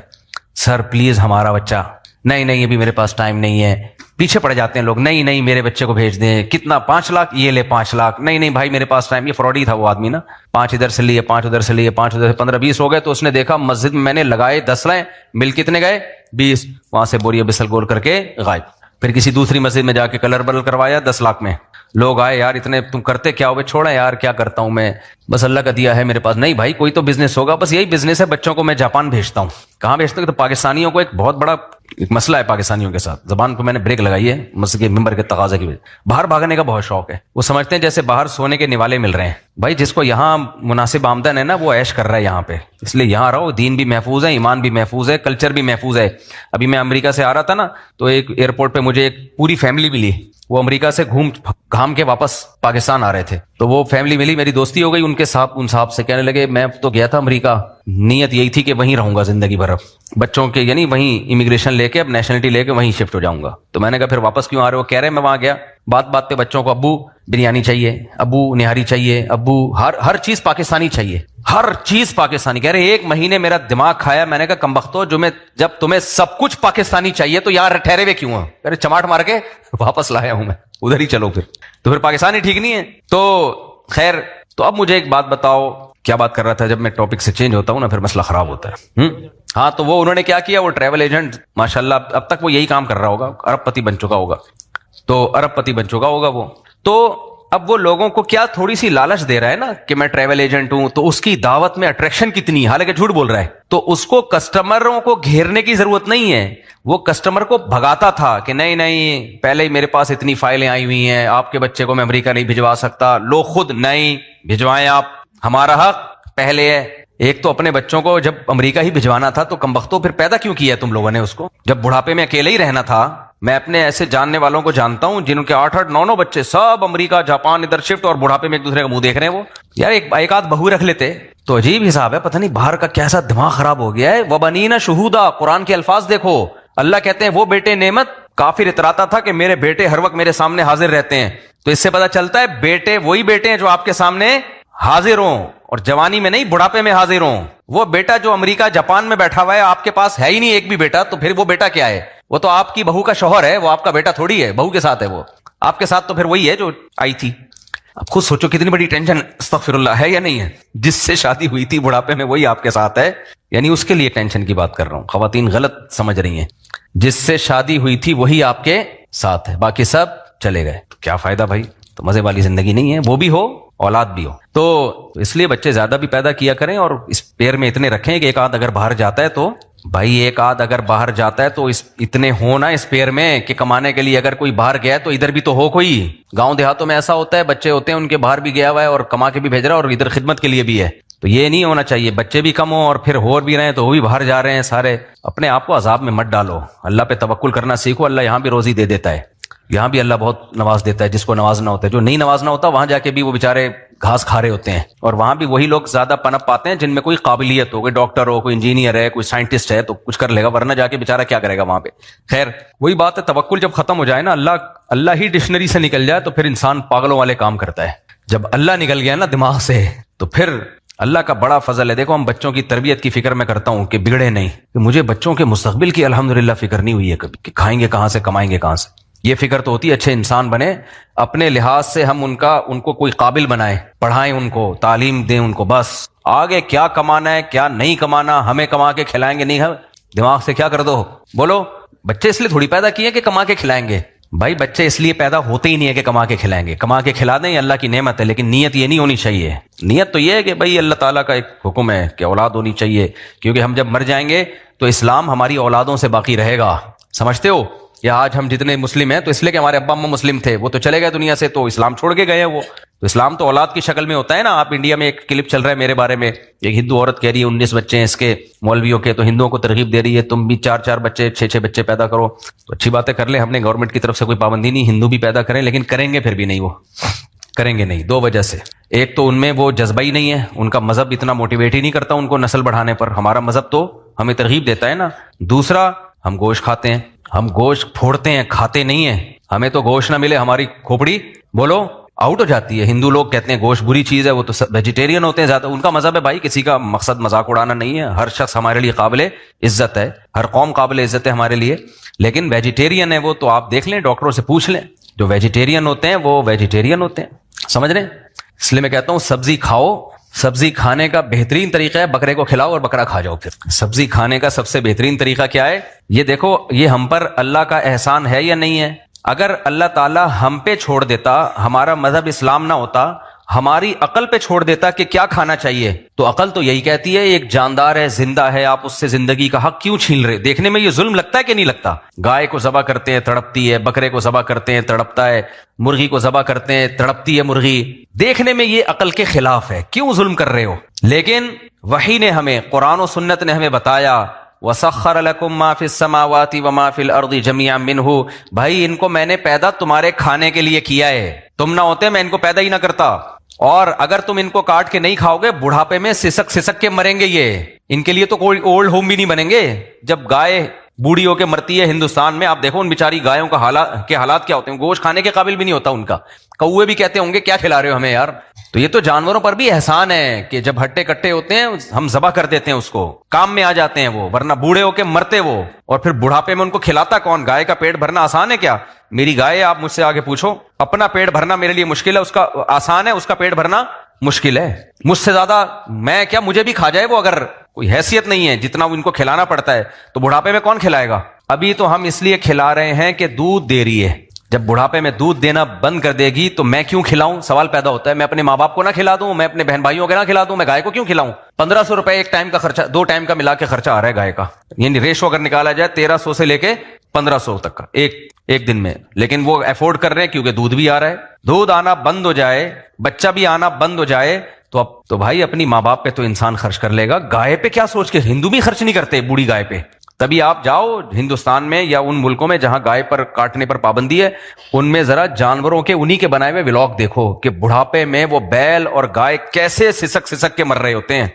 سر پلیز ہمارا بچہ، نہیں ابھی میرے پاس ٹائم نہیں ہے. پیچھے پڑ جاتے ہیں لوگ، نہیں میرے بچے کو بھیج دیں. کتنا؟ 5 لاکھ، یہ لے 5 لاکھ. نہیں بھائی میرے پاس ٹائم. یہ فراڈی تھا وہ آدمی نا، 5 ادھر سے لیے، 5 ادھر سے لیے، 5 ادھر سے 15-20 ہو گئے. تو اس نے دیکھا مسجد میں نے لگائے 10 لائیں، بل کتنے گئے؟ 20. وہاں سے بوریا بسل گول کر کے غائب. پھر کسی دوسری مسجد میں جا کے کلر بلر کروایا 10 لاکھ میں. لوگ آئے یار اتنے تم کرتے کیا ہو؟ چھوڑا یار کیا کرتا ہوں میں, بس اللہ کا دیا ہے میرے پاس. نہیں بھائی کوئی تو بزنس ہوگا, بس یہی بزنس ہے. بچوں کو میں جاپان بھیجتا ہوں. کہاں بھیجتا ہوں؟ تو پاکستانیوں کو ایک بہت بڑا ایک مسئلہ ہے پاکستانیوں کے ساتھ, زبان کو میں نے بریک لگائی ہے مسجد کے ممبر کے تقاضے کی وجہ. باہر بھاگنے کا بہت شوق ہے. وہ سمجھتے ہیں جیسے باہر سونے کے نوالے مل رہے ہیں. بھائی جس کو یہاں مناسب آمدن ہے نا وہ عیش کر رہا ہے یہاں پہ, اس لیے یہاں رہو. دین بھی محفوظ ہے, ایمان بھی محفوظ ہے, کلچر بھی محفوظ ہے. ابھی میں امریکہ سے آ رہا تھا نا, تو ایک ایئرپورٹ پہ مجھے ایک پوری فیملی ملی. وہ امریکہ سے گھام کے واپس پاکستان آ رہے تھے. تو وہ فیملی ملی, میری دوستی ہو گئی ان صاحب سے. کہنے لگے میں تو گیا تھا امریکہ, نیت یہی تھی کہ وہیں رہوں گا زندگی بھر, اب بچوں کے یعنی وہیں امیگریشن لے کے اب نیشنلٹی لے کے وہیں شفٹ ہو جاؤں گا. تو میں نے کہا پھر واپس کیوں آ رہے ہو؟ کہہ رہے میں وہاں گیا, بات پہ بچوں کو ابو بریانی چاہیے, ابو نہاری چاہیے, ابو ہر چیز پاکستانی چاہیے, ہر چیز پاکستانی. کہہ رہے ایک مہینے میرا دماغ کھایا. میں نے کہا کمبختو جب تمہیں سب کچھ پاکستانی چاہیے تو یار ٹھہرے ہوئے کیوں ہیں؟ کہہ رہے چماٹ مار کے واپس لایا ہوں میں, ادھر ہی چلو پھر. تو پھر پاکستانی ٹھیک نہیں ہے. تو خیر, تو اب مجھے ایک بات بتاؤ, کیا بات کر رہا تھا؟ جب میں ٹاپک سے چینج ہوتا ہوں نا پھر مسئلہ خراب ہوتا ہے. ہاں تو وہ انہوں نے کیا کیا, وہ ٹریول ایجنٹ ماشاءاللہ اب تک وہ یہی کام کر رہا ہوگا, ارب پتی بن چکا ہوگا وہ. تو اب وہ لوگوں کو کیا تھوڑی سی لالچ دے رہا ہے نا کہ میں ٹریول ایجنٹ ہوں, تو اس کی دعوت میں اٹریکشن کتنی, حالانکہ جھوٹ بول رہا ہے. تو اس کو کسٹمروں کو گھیرنے کی ضرورت نہیں ہے. وہ کسٹمر کو بھگاتا تھا کہ نہیں پہلے ہی میرے پاس اتنی فائلیں آئی ہوئی ہیں, آپ کے بچے کو میں امریکہ نہیں بھجوا سکتا. لو خود نہیں بھجوائیں آپ, ہمارا حق پہلے ہے. ایک تو اپنے بچوں کو جب امریکہ ہی بھجوانا تھا تو کمبختوں پھر پیدا کیوں کیا تم لوگوں نے اس کو, جب بڑھاپے میں اکیلے ہی رہنا تھا. میں اپنے ایسے جاننے والوں کو جانتا ہوں جن کے 8 9 بچے سب امریکہ جاپان ادھر شفٹ, اور بڑھاپے میں ایک دوسرے کا منہ دیکھ رہے ہیں. وہ یار ایک آدھ بہو رکھ لیتے تو عجیب حساب ہے. پتہ نہیں باہر کا کیسا دماغ خراب ہو گیا ہے. وبنینا شہودا, قرآن کے الفاظ دیکھو, اللہ کہتے ہیں وہ بیٹے نعمت. کافر اتراتا تھا کہ میرے بیٹے ہر وقت میرے سامنے حاضر رہتے ہیں. تو اس سے پتہ چلتا ہے بیٹے وہی بیٹے ہیں جو آپ کے سامنے حاضر ہوں, اور جوانی میں نہیں بڑھاپے میں حاضر ہوں. وہ بیٹا جو امریکہ جاپان میں بیٹھا ہوا ہے, آپ کے پاس ہے ہی نہیں ایک بھی بیٹا, تو پھر وہ بیٹا کیا ہے؟ وہ تو آپ کی بہو کا شوہر ہے, وہ آپ کا بیٹا تھوڑی ہے. بہو کے ساتھ ہے, وہ آپ کے ساتھ تو پھر وہی ہے جو آئی تھی. اب خود سوچو کتنی بڑی ٹینشن, استغفر اللہ, ہے یا نہیں ہے؟ جس سے شادی ہوئی تھی بڑھاپے میں وہی آپ کے ساتھ ہے. یعنی اس کے لیے ٹینشن کی بات کر رہا ہوں, خواتین غلط سمجھ رہی ہیں. جس سے شادی ہوئی تھی وہی آپ کے ساتھ ہے, باقی سب چلے گئے. تو کیا فائدہ بھائی, تو مزے والی زندگی نہیں ہے. وہ بھی ہو اولاد بھی ہو. تو اس لیے بچے زیادہ بھی پیدا کیا کریں, اور اس پیر میں اتنے رکھیں کہ ایک آدھ اگر باہر جاتا ہے تو بھائی ایک آدھ اگر باہر جاتا ہے تو اتنے ہونا اس پیر میں کہ کمانے کے لیے اگر کوئی باہر گیا ہے تو ادھر بھی تو ہو کوئی. گاؤں دیہاتوں میں ایسا ہوتا ہے, بچے ہوتے ہیں ان کے باہر بھی گیا ہوا ہے اور کما کے بھی بھیج رہا ہے اور ادھر خدمت کے لیے بھی ہے. تو یہ نہیں ہونا چاہیے. بچے بھی کم ہوں اور پھر ہو بھی رہے ہیں تو وہ بھی باہر جا رہے ہیں سارے. اپنے آپ کو عذاب میں مت ڈالو, اللہ پہ توکل کرنا سیکھو. اللہ یہاں بھی روزی دے دیتا ہے, یہاں بھی اللہ بہت نواز دیتا ہے جس کو نوازنا ہوتا ہے. جو نہیں نوازنا ہوتا وہاں جا کے بھی وہ بیچارے گھاس کھا رہے ہوتے ہیں, اور وہاں بھی وہی لوگ زیادہ پنپ پاتے ہیں جن میں کوئی قابلیت ہو, کوئی ڈاکٹر ہو, کوئی انجینئر ہے, کوئی سائنٹسٹ ہے تو کچھ کر لے گا, ورنہ جا کے بیچارہ کیا کرے گا وہاں پہ. خیر وہی بات ہے, توکل جب ختم ہو جائے نا, اللہ ہی ڈکشنری سے نکل جائے تو پھر انسان پاگلوں والے کام کرتا ہے. جب اللہ نکل گیا نا دماغ سے تو پھر اللہ کا بڑا فضل ہے. دیکھو ہم بچوں کی تربیت کی فکر میں کرتا ہوں کہ بگڑے نہیں, کہ مجھے بچوں کے مستقبل کی الحمدللہ فکر نہیں ہوئی ہے کبھی کہ کھائیں گے کہاں سے, کمائیں گے کہاں سے. یہ فکر تو ہوتی ہے اچھے انسان بنے, اپنے لحاظ سے ہم ان کو کوئی قابل بنائیں, پڑھائیں ان کو, تعلیم دیں ان کو. بس آگے کیا کمانا ہے کیا نہیں کمانا ہمیں کما کے کھلائیں گے, نہیں ہے دماغ سے کیا کر دو. بولو بچے اس لیے تھوڑی پیدا کیے کہ کما کے کھلائیں گے. بھائی بچے اس لیے پیدا ہوتے ہی نہیں ہے کہ کما کے کھلائیں گے. کما کے کھلا دیں اللہ کی نعمت ہے, لیکن نیت یہ نہیں ہونی چاہیے. نیت تو یہ ہے کہ بھائی اللہ تعالیٰ کا ایک حکم ہے کہ اولاد ہونی چاہیے, کیونکہ ہم جب مر جائیں گے تو اسلام ہماری اولادوں سے باقی رہے گا. سمجھتے ہو, یا آج ہم جتنے مسلم ہیں تو اس لیے کہ ہمارے ابا اماں مسلم تھے, وہ تو چلے گئے دنیا سے تو اسلام چھوڑ کے گئے ہیں. وہ تو اسلام تو اولاد کی شکل میں ہوتا ہے نا. آپ انڈیا میں ایک کلپ چل رہا ہے میرے بارے میں, ایک ہندو عورت کہہ رہی ہے 19 بچے ہیں اس کے مولویوں کے, تو ہندوؤں کو ترغیب دے رہی ہے تم بھی 4 بچے 6 بچے پیدا کرو. تو اچھی باتیں کر لیں, ہم نے گورنمنٹ کی طرف سے کوئی پابندی نہیں, ہندو بھی پیدا کریں, لیکن کریں گے پھر بھی نہیں, وہ کریں گے نہیں. 2 وجہ سے, ایک تو ان میں وہ جذبہ ہی نہیں ہے, ان کا مذہب اتنا موٹیویٹ ہی نہیں کرتا ان کو نسل بڑھانے پر. ہمارا مذہب تو ہمیں ترغیب دیتا ہے نا. دوسرا ہم گوشت کھاتے ہیں, ہم گوشت پھوڑتے ہیں, کھاتے نہیں ہیں. ہمیں تو گوشت نہ ملے ہماری کھوپڑی بولو آؤٹ ہو جاتی ہے. ہندو لوگ کہتے ہیں گوشت بری چیز ہے, وہ تو ویجیٹیرین ہوتے ہیں زیادہ. ان کا مذہب ہے بھائی, کسی کا مقصد مذاق اڑانا نہیں ہے. ہر شخص ہمارے لیے قابل عزت ہے, ہر قوم قابل عزت ہے ہمارے لیے. لیکن ویجیٹیرین ہے وہ, تو آپ دیکھ لیں ڈاکٹروں سے پوچھ لیں, جو ویجیٹیرین ہوتے ہیں وہ ویجیٹیرین ہوتے ہیں. سمجھ رہے ہیں؟ اس لیے میں کہتا ہوں سبزی کھاؤ. سبزی کھانے کا بہترین طریقہ ہے بکرے کو کھلاؤ اور بکرا کھا جاؤ. پھر سبزی کھانے کا سب سے بہترین طریقہ کیا ہے؟ یہ دیکھو, یہ ہم پر اللہ کا احسان ہے یا نہیں ہے؟ اگر اللہ تعالیٰ ہم پہ چھوڑ دیتا، ہمارا مذہب اسلام نہ ہوتا، ہماری عقل پہ چھوڑ دیتا کہ کیا کھانا چاہیے، تو عقل تو یہی کہتی ہے ایک جاندار ہے، زندہ ہے، آپ اس سے زندگی کا حق کیوں چھین رہے؟ دیکھنے میں یہ ظلم لگتا ہے کہ نہیں لگتا؟ گائے کو ذبح کرتے ہیں تڑپتی ہے، بکرے کو ذبح کرتے ہیں تڑپتا ہے، مرغی کو ذبح کرتے ہیں تڑپتی ہے مرغی، دیکھنے میں یہ عقل کے خلاف ہے، کیوں ظلم کر رہے ہو؟ لیکن وحی نے ہمیں، قرآن و سنت نے ہمیں بتایا وَسَخَّرَ لَكُم مَّا فِي السَّمَاوَاتِ وَمَا فِي الْأَرْضِ جَمِيعًا مِّنْهُ، بھائی ان کو میں نے پیدا تمہارے کھانے کے لیے کیا ہے، تم نہ ہوتے میں ان کو پیدا ہی نہ کرتا، اور اگر تم ان کو کاٹ کے نہیں کھاؤ گے بڑھاپے میں سسک سسک کے مریں گے، یہ ان کے لیے تو کوئی اولڈ ہوم بھی نہیں بنیں گے۔ جب گائے بوڑھی ہو کے مرتی ہے ہندوستان میں، آپ دیکھو ان بیچاری گایوں کا حالات کیا ہوتے ہیں، گوشت کھانے کے قابل بھی نہیں ہوتا ان کا، کوے بھی کہتے ہوں گے کیا کھلا رہے ہو ہمیں یار۔ تو یہ تو جانوروں پر بھی احسان ہے کہ جب ہٹے کٹے ہوتے ہیں ہم ذبح کر دیتے ہیں، اس کو کام میں آ جاتے ہیں وہ، ورنہ بوڑھے ہو کے مرتے وہ، اور پھر بڑھاپے میں ان کو کھلاتا کون؟ گائے کا پیٹ بھرنا آسان ہے کیا؟ میری گائے آپ مجھ سے آگے پوچھو، اپنا پیٹ بھرنا میرے لیے مشکل ہے، اس کا آسان ہے، اس کا پیٹ بھرنا مشکل ہے۔ مجھ سے زیادہ میں کیا، مجھے بھی کھا جائے وہ، اگر کوئی حیثیت نہیں ہے جتنا ان کو کھلانا پڑتا ہے، تو بڑھاپے میں کون کھلائے گا؟ ابھی تو ہم اس لیے کھلا رہے ہیں کہ دودھ دے رہی ہے، جب بڑھاپے میں دودھ دینا بند کر دے گی تو میں کیوں کھلاؤں؟ سوال پیدا ہوتا ہے، میں اپنے ماں باپ کو نہ کھلا دوں، میں اپنے بہن بھائیوں کو نہ کھلا دوں، میں گائے کو کیوں کھلاؤں؟ 1500 روپے ایک ٹائم کا خرچہ، 2 ٹائم کا ملا کے خرچہ آ رہا ہے گائے کا، یعنی ریشو اگر نکالا جائے 1300 سے لے کے 1500 تک کا ایک دن میں، لیکن وہ افورڈ کر رہے ہیں کیونکہ دودھ بھی آ رہا ہے۔ دودھ آنا بند ہو جائے، بچہ بھی آنا بند ہو جائے تو اب تو بھائی اپنی ماں باپ پہ تو انسان خرچ کر لے گا، گائے پہ کیا سوچ کے؟ ہندو بھی خرچ نہیں کرتے بوڑھی گائے پہ۔ تبھی آپ جاؤ ہندوستان میں یا ان ملکوں میں جہاں گائے پر کاٹنے پر پابندی ہے، ان میں ذرا جانوروں کے انہی کے بنائے ہوئے ولاگ دیکھو کہ بڑھاپے میں وہ بیل اور گائے کیسے سسک سسک کے مر رہے ہوتے ہیں۔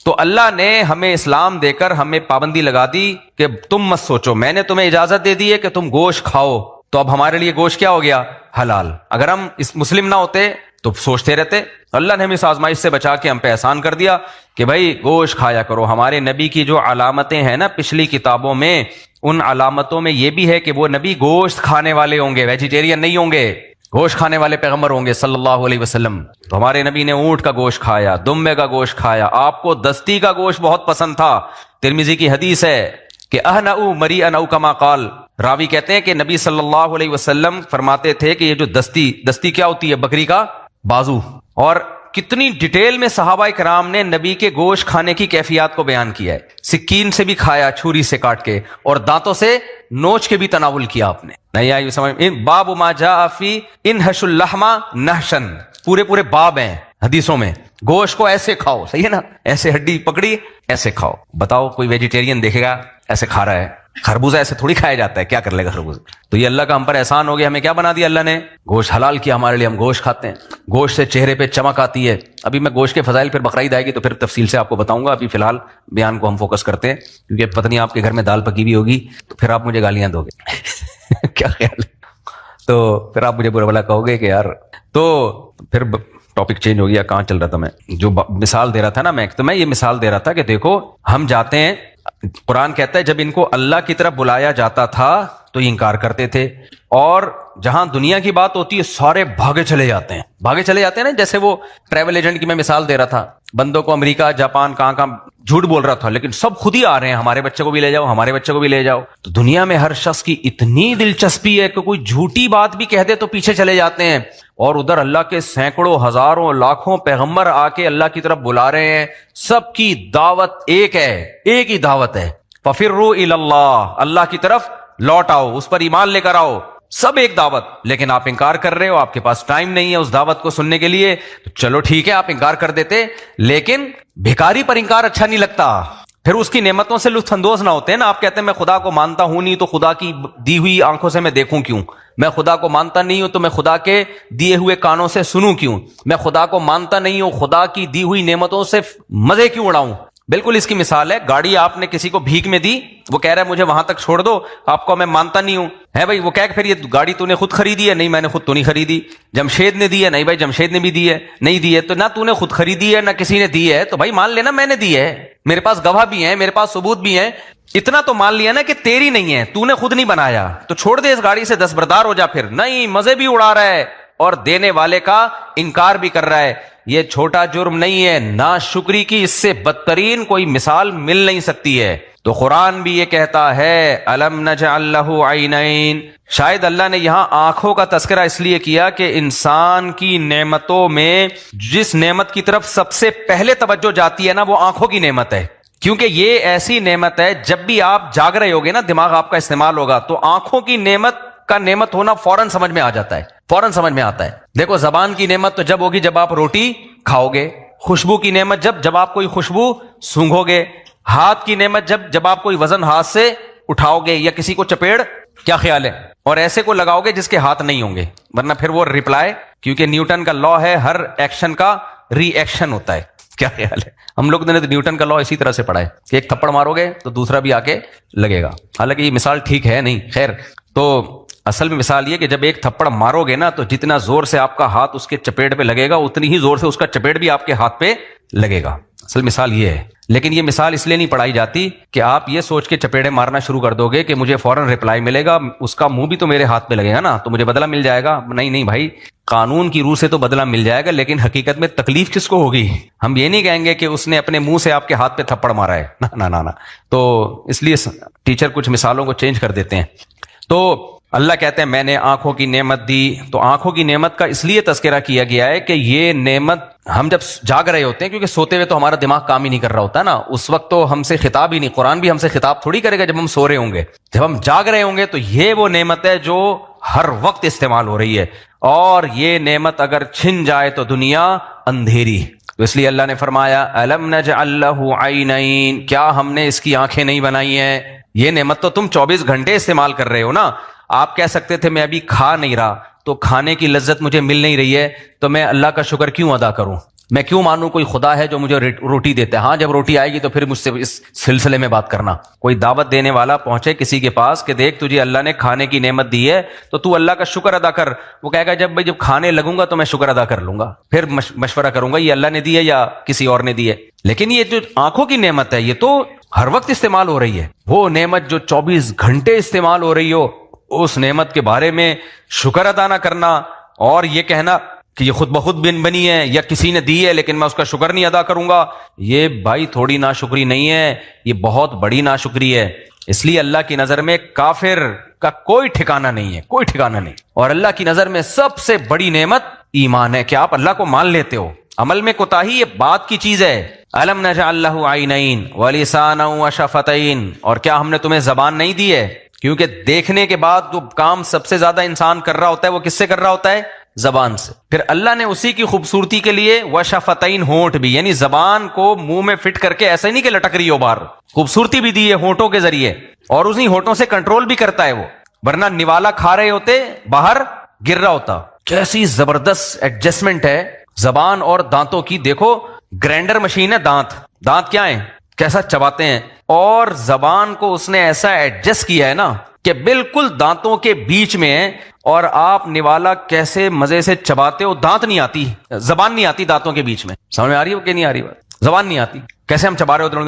تو اللہ نے ہمیں اسلام دے کر ہمیں پابندی لگا دی کہ تم مت سوچو، میں نے تمہیں اجازت دے دی ہے کہ تم گوشت کھاؤ، تو اب ہمارے لیے گوشت کیا ہو گیا؟ حلال۔ اگر ہم اس مسلم نہ ہوتے تو سوچتے رہتے۔ اللہ نے ہمیں اس آزمائش سے بچا کے ہم پہ احسان کر دیا کہ بھائی گوشت کھایا کرو۔ ہمارے نبی کی جو علامتیں ہیں نا پچھلی کتابوں میں، ان علامتوں میں یہ بھی ہے کہ وہ نبی گوشت کھانے والے ہوں گے، ویجیٹیرین نہیں ہوں گے، گوشت کھانے والے پیغمبر ہوں گے صلی اللہ علیہ وسلم۔ تو ہمارے نبی نے اونٹ کا گوشت کھایا، دمبے کا گوشت کھایا، آپ کو دستی کا گوشت بہت پسند تھا۔ ترمذی کی حدیث ہے کہ اہنؤ مریئن او کما قال، راوی کہتے ہیں کہ نبی صلی اللہ علیہ وسلم فرماتے تھے کہ یہ جو دستی کیا ہوتی ہے؟ بکری کا بازو۔ اور کتنی ڈیٹیل میں صحابہ کرام نے نبی کے گوشت کھانے کی کیفیات کو بیان کیا ہے، سکین سے بھی کھایا، چھری سے کاٹ کے، اور دانتوں سے نوچ کے بھی تناول کیا آپ نے۔ نہیں آئی سمجھ؟ باب ما جاء فی انحش اللحم نحشن، پورے باب ہیں حدیثوں میں، گوشت کو ایسے کھاؤ، صحیح ہے نا، ایسے ہڈی پکڑی ایسے کھاؤ۔ بتاؤ کوئی ویجیٹیرین دیکھے گا ایسے کھا رہا ہے؟ خربوزہ ایسے تھوڑی کھایا جاتا ہے، کیا کر لے گا خربوزہ؟ تو یہ اللہ کا ہم پر احسان ہو گیا، ہمیں کیا بنا دیا اللہ نے؟ گوشت حلال کیا ہمارے لیے، ہم گوشت کھاتے ہیں، گوشت سے چہرے پہ چمک آتی ہے۔ ابھی میں گوشت کے فضائل پھر بقرعید آئے گی تو پھر تفصیل سے آپ کو بتاؤں گا، ابھی فی الحال بیان کو ہم فوکس کرتے ہیں کیونکہ پتہ نہیں آپ کے گھر میں دال پکی بھی ہوگی تو پھر آپ مجھے گالیاں دو گے کیا خیال ہے؟ تو پھر آپ مجھے برا بھلا کہو گے کہ یار، تو پھر ٹاپک چینج ہو گیا، کہاں چل رہا تھا میں؟ جو مثال دے رہا تھا نا میں یہ مثال دے رہا تھا کہ دیکھو ہم جاتے ہیں، قرآن کہتا ہے جب ان کو اللہ کی طرف بلایا جاتا تھا تو یہ انکار کرتے تھے، اور جہاں دنیا کی بات ہوتی ہے سارے بھاگے چلے جاتے ہیں نا، جیسے وہ ٹریول ایجنٹ کی میں مثال دے رہا تھا، بندوں کو امریکہ جاپان کہاں جھوٹ بول رہا تھا، لیکن سب خود ہی آ رہے ہیں، ہمارے بچے کو بھی لے جاؤ، ہمارے بچے کو بھی لے جاؤ۔ تو دنیا میں ہر شخص کی اتنی دلچسپی ہے کہ کوئی جھوٹی بات بھی کہہ دے تو پیچھے چلے جاتے ہیں، اور ادھر اللہ کے سینکڑوں ہزاروں لاکھوں پیغمبر آ کے اللہ کی طرف بلا رہے ہیں، سب کی دعوت ایک ہے، ایک ہی دعوت ہے، فَفِرُّوا إِلَى اللَّهِ، اللہ کی طرف لوٹ آؤ، اس پر ایمان لے کر آؤ، سب ایک دعوت، لیکن آپ انکار کر رہے ہو، آپ کے پاس ٹائم نہیں ہے اس دعوت کو سننے کے لیے، تو چلو ٹھیک ہے آپ انکار کر دیتے، لیکن بھکاری پر انکار اچھا نہیں لگتا، پھر اس کی نعمتوں سے لطف اندوز نہ ہوتے ہیں نا۔ آپ کہتے ہیں میں خدا کو مانتا ہوں نہیں تو خدا کی دی ہوئی آنکھوں سے میں دیکھوں کیوں؟ میں خدا کو مانتا نہیں ہوں تو میں خدا کے دیے ہوئے کانوں سے سنوں کیوں؟ میں خدا کو مانتا نہیں ہوں، خدا کی دی ہوئی نعمتوں سے مزے کیوں اڑاؤں؟ بالکل اس کی مثال ہے، گاڑی آپ نے کسی کو بھیک میں دی، وہ کہہ رہا ہے مجھے وہاں تک چھوڑ دو، آپ کو میں مانتا نہیں ہوں، ہے بھائی، وہ کہہ کہ پھر یہ گاڑی تو نے خود خریدی ہے؟ نہیں میں نے خود تو نہیں خریدی۔ جمشید نے دی ہے؟ نہیں بھائی جمشید نے بھی دی ہے، نہیں دی ہے، تو نہ تو نے خود خریدی ہے نہ کسی نے دی ہے، تو بھائی مان لینا میں نے دی ہے، میرے پاس گواہ بھی ہیں، میرے پاس ثبوت بھی ہیں، اتنا تو مان لیا نا کہ تیری نہیں ہے، تو نے خود نہیں بنایا، تو چھوڑ دے اس گاڑی سے، دستبردار ہو جا۔ پھر نہیں، مزے بھی اڑا رہا ہے اور دینے والے کا انکار بھی کر رہا ہے۔ یہ چھوٹا جرم نہیں ہے، ناشکری کی اس سے بدترین کوئی مثال مل نہیں سکتی ہے۔ تو قرآن بھی یہ کہتا ہے الم نجعل لہ عینین. شاید اللہ نے یہاں آنکھوں کا تذکرہ اس لیے کیا کہ انسان کی نعمتوں میں جس نعمت کی طرف سب سے پہلے توجہ جاتی ہے نا وہ آنکھوں کی نعمت ہے. کیونکہ یہ ایسی نعمت ہے جب بھی آپ جاگ رہے ہوگے نا دماغ آپ کا استعمال ہوگا تو آنکھوں کی نعمت کا نعمت ہونا فوراً سمجھ میں آ جاتا ہے, فوراً سمجھ میں آتا ہے. دیکھو زبان کی نعمت تو جب ہوگی جب آپ روٹی کھاؤ گے, خوشبو کی نعمت جب آپ کوئی خوشبو سونگھو گے, ہاتھ کی نعمت جب آپ کوئی وزن ہاتھ سے اٹھاؤ گے یا کسی کو چپیڑ, کیا خیال ہے, اور ایسے کو لگاؤ گے جس کے ہاتھ نہیں ہوں گے, ورنہ پھر وہ ریپلائی, کیونکہ نیوٹن کا لا ہے ہر ایکشن کا ری ایکشن ہوتا ہے. کیا خیال ہے, ہم لوگ نے نیوٹن کا لا اسی طرح سے پڑھا ہے کہ ایک تھپڑ مارو گے تو دوسرا بھی آ کے لگے گا. حالانکہ یہ مثال ٹھیک ہے نہیں, خیر. تو اصل میں مثال یہ کہ جب ایک تھپڑ مارو گے نا تو جتنا زور سے آپ کا ہاتھ اس کے چپیٹ پہ لگے گا اتنی ہی زور سے اس کا چپیٹ بھی آپ کے ہاتھ پہ لگے گا. اصل مثال یہ ہے. لیکن یہ مثال اس لیے نہیں پڑھائی جاتی کہ آپ یہ سوچ کے چپیڑے مارنا شروع کر دو گے کہ مجھے فوراً ریپلائی ملے گا, اس کا منہ بھی تو میرے ہاتھ پہ لگے گا نا تو مجھے بدلہ مل جائے گا. نہیں بھائی, قانون کی روح سے تو بدلہ مل جائے گا, لیکن حقیقت میں تکلیف کس کو ہوگی؟ ہم یہ نہیں کہیں گے کہ اس نے اپنے منہ سے آپ کے ہاتھ پہ تھپڑ مارا ہے, نہ. تو اس لیے ٹیچر کچھ مثالوں کو چینج کر دیتے ہیں. تو اللہ کہتے ہیں میں نے آنکھوں کی نعمت دی. تو آنکھوں کی نعمت کا اس لیے تذکرہ کیا گیا ہے کہ یہ نعمت ہم جب جاگ رہے ہوتے ہیں, کیونکہ سوتے ہوئے تو ہمارا دماغ کام ہی نہیں کر رہا ہوتا نا, اس وقت تو ہم سے خطاب ہی نہیں, قرآن بھی ہم سے خطاب تھوڑی کرے گا جب ہم سو رہے ہوں گے. جب ہم جاگ رہے ہوں گے تو یہ وہ نعمت ہے جو ہر وقت استعمال ہو رہی ہے, اور یہ نعمت اگر چھن جائے تو دنیا اندھیری. تو اس لیے اللہ نے فرمایا الم نجعل لہ عینین, کیا ہم نے اس کی آنکھیں نہیں بنائی ہیں؟ یہ نعمت تو تم 24 گھنٹے استعمال کر رہے ہو نا. آپ کہہ سکتے تھے میں ابھی کھا نہیں رہا تو کھانے کی لذت مجھے مل نہیں رہی ہے تو میں اللہ کا شکر کیوں ادا کروں, میں کیوں مانوں کوئی خدا ہے جو مجھے روٹی دیتا ہے. ہاں جب روٹی آئے گی تو پھر مجھ سے اس سلسلے میں بات کرنا. کوئی دعوت دینے والا پہنچے کسی کے پاس کہ دیکھ تجھے اللہ نے کھانے کی نعمت دی ہے تو اللہ کا شکر ادا کر. وہ کہے گا جب کھانے لگوں گا تو میں شکر ادا کر لوں گا, پھر مشورہ کروں گا یہ اللہ نے دی ہے یا کسی اور نے دی ہے. لیکن یہ جو آنکھوں کی نعمت ہے یہ تو ہر وقت استعمال ہو رہی ہے. وہ نعمت جو 24 گھنٹے استعمال ہو رہی ہو, اس نعمت کے بارے میں شکر ادا نہ کرنا اور یہ کہنا کہ یہ خود بخود بنی ہے یا کسی نے دی ہے لیکن میں اس کا شکر نہیں ادا کروں گا, یہ بھائی تھوڑی ناشکری نہیں ہے, یہ بہت بڑی ناشکری ہے. اس لیے اللہ کی نظر میں کافر کا کوئی ٹھکانہ نہیں ہے, کوئی ٹھکانہ نہیں. اور اللہ کی نظر میں سب سے بڑی نعمت ایمان ہے کہ آپ اللہ کو مان لیتے ہو. عمل میں کوتاہی یہ بات کی چیز ہے. الم نجعل لہ عینین ولسانا وشفتین, اور کیا ہم نے تمہیں زبان نہیں دی ہے؟ کیونکہ دیکھنے کے بعد جو کام سب سے زیادہ انسان کر رہا ہوتا ہے وہ کس سے کر رہا ہوتا ہے؟ زبان سے. پھر اللہ نے اسی کی خوبصورتی کے لیے وشفتین, ہونٹ بھی, یعنی زبان کو منہ میں فٹ کر کے ایسا ہی نہیں کہ لٹک رہی ہو باہر, خوبصورتی بھی دی ہے ہونٹوں کے ذریعے, اور اسی ہونٹوں سے کنٹرول بھی کرتا ہے وہ, ورنہ نوالا کھا رہے ہوتے باہر گر رہا ہوتا. کیسی زبردست ایڈجسٹمنٹ ہے زبان اور دانتوں کی. دیکھو گرینڈر مشین ہے دانت کیا ہیں, کیسا چباتے ہیں, اور زبان کو اس نے ایسا ایڈجسٹ کیا ہے نا کہ بالکل دانتوں کے بیچ میں ہے, اور آپ نوالا کیسے مزے سے چباتے ہو, دانت نہیں آتی, زبان نہیں آتی دانتوں کے بیچ میں. سمجھ میں آ رہی ہے کہ نہیں آ رہی بات؟ زبان نہیں آتی. کیسے ہم چبا رہے ہوتے ہیں,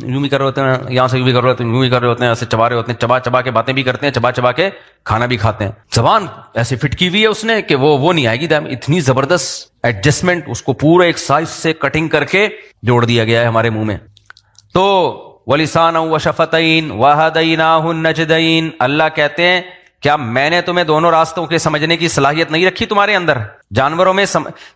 یوں بھی کر رہے ہوتے ہیں, یہاں سے یوں بھی کر رہے ہوتے ہیں, یوں بھی کر رہے ہوتے ہیں, ایسے چبا رہے ہوتے ہیں, چبا کے باتیں بھی کرتے ہیں, چبا کے کھانا بھی کھاتے ہیں. زبان ایسی فٹ کی ہوئی ہے اس نے کہ وہ نہیں آئے گی. اتنی زبردست ایڈجسٹمنٹ, اس کو پورا ایک سائز سے کٹنگ کر کے جوڑ دیا گیا ہے ہمارے منہ میں. تو وَلِسَانًا وَشَفَتَيْن وَهَدَيْنَاهُ النَّجْدَيْن, اللہ کہتے ہیں کیا میں نے تمہیں دونوں راستوں کے سمجھنے کی صلاحیت نہیں رکھی تمہارے اندر؟ جانوروں میں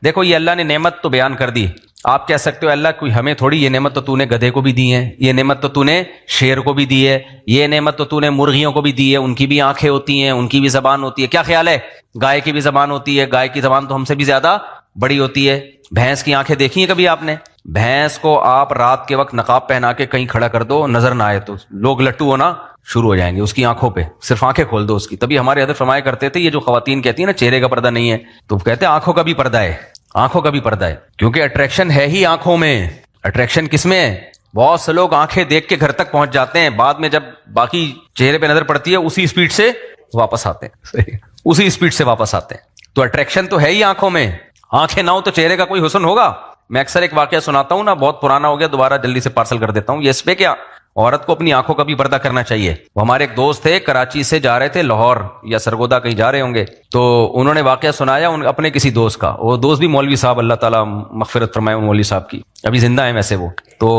دیکھو یہ اللہ نے نعمت تو بیان کر دی. آپ کہہ سکتے ہو اللہ کوئی ہمیں تھوڑی, یہ نعمت تو نے گدھے کو بھی دی ہے, یہ نعمت تو نے شیر کو بھی دی ہے, یہ نعمت تو نے مرغیوں کو بھی دی ہے, ان کی بھی آنکھیں ہوتی ہیں, ان کی بھی زبان ہوتی ہے. کیا خیال ہے؟ گائے کی بھی زبان ہوتی ہے, گائے کی زبان تو ہم سے بھی زیادہ بڑی ہوتی ہے. بھینس کی آنکھیں دیکھی ہیں کبھی آپ نے؟ بھینس کو آپ رات کے وقت نقاب پہنا کے کہیں کھڑا کر دو, نظر نہ آئے تو لوگ لٹو ہونا شروع ہو جائیں گے اس کی آنکھوں پہ. صرف آنکھیں کھول دو اس کی. تبھی ہمارے حضرت فرمایا کرتے تھے یہ جو خواتین کہتی ہیں نا چہرے کا پردہ نہیں ہے, تو کہتے ہیں آنکھوں کا بھی پردہ ہے, آنکھوں کا بھی پردہ ہے, کیونکہ اٹریکشن ہے ہی آنکھوں میں. اٹریکشن کس میں ہے؟ بہت سے لوگ آنکھیں دیکھ کے گھر تک پہنچ جاتے ہیں, بعد میں جب باقی چہرے پہ نظر پڑتی ہے اسی اسپیڈ سے واپس آتے ہیں, اسی اسپیڈ سے واپس آتے ہیں. تو اٹریکشن تو ہے ہی آنکھوں میں. آنکھیں نہ ہو تو چہرے کا کوئی حسن ہوگا؟ میں اکثر ایک واقعہ سناتا ہوں نا, بہت پرانا ہو گیا, دوبارہ جلدی سے پارسل کر دیتا ہوں. یہ اس پہ کیا عورت کو اپنی آنکھوں کا بھی پردہ کرنا چاہیے. وہ ہمارے ایک دوست تھے, کراچی سے جا رہے تھے لاہور یا سرگودا کہیں جا رہے ہوں گے, تو انہوں نے واقعہ سنایا اپنے کسی دوست کا. وہ دوست بھی مولوی صاحب, اللہ تعالیٰ مغفرت فرمائے ان مولوی صاحب کی, ابھی زندہ ہیں ویسے وہ. تو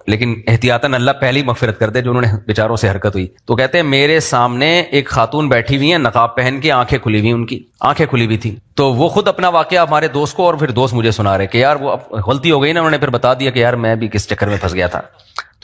لیکن احتیاطاً اللہ پہلی مغفرت کر دے جو انہوں نے بیچاروں سے حرکت ہوئی. تو کہتے ہیں میرے سامنے ایک خاتون بیٹھی ہوئی ہیں نقاب پہن کے, آنکھیں کھلی ہوئی, ان کی آنکھیں کھلی ہوئی تھی. تو وہ خود اپنا واقعہ ہمارے دوست کو اور پھر دوست مجھے سنا رہے کہ یار وہ غلطی ہو گئی نا, انہوں نے پھر بتا دیا کہ یار میں بھی کس چکر میں پھنس گیا تھا.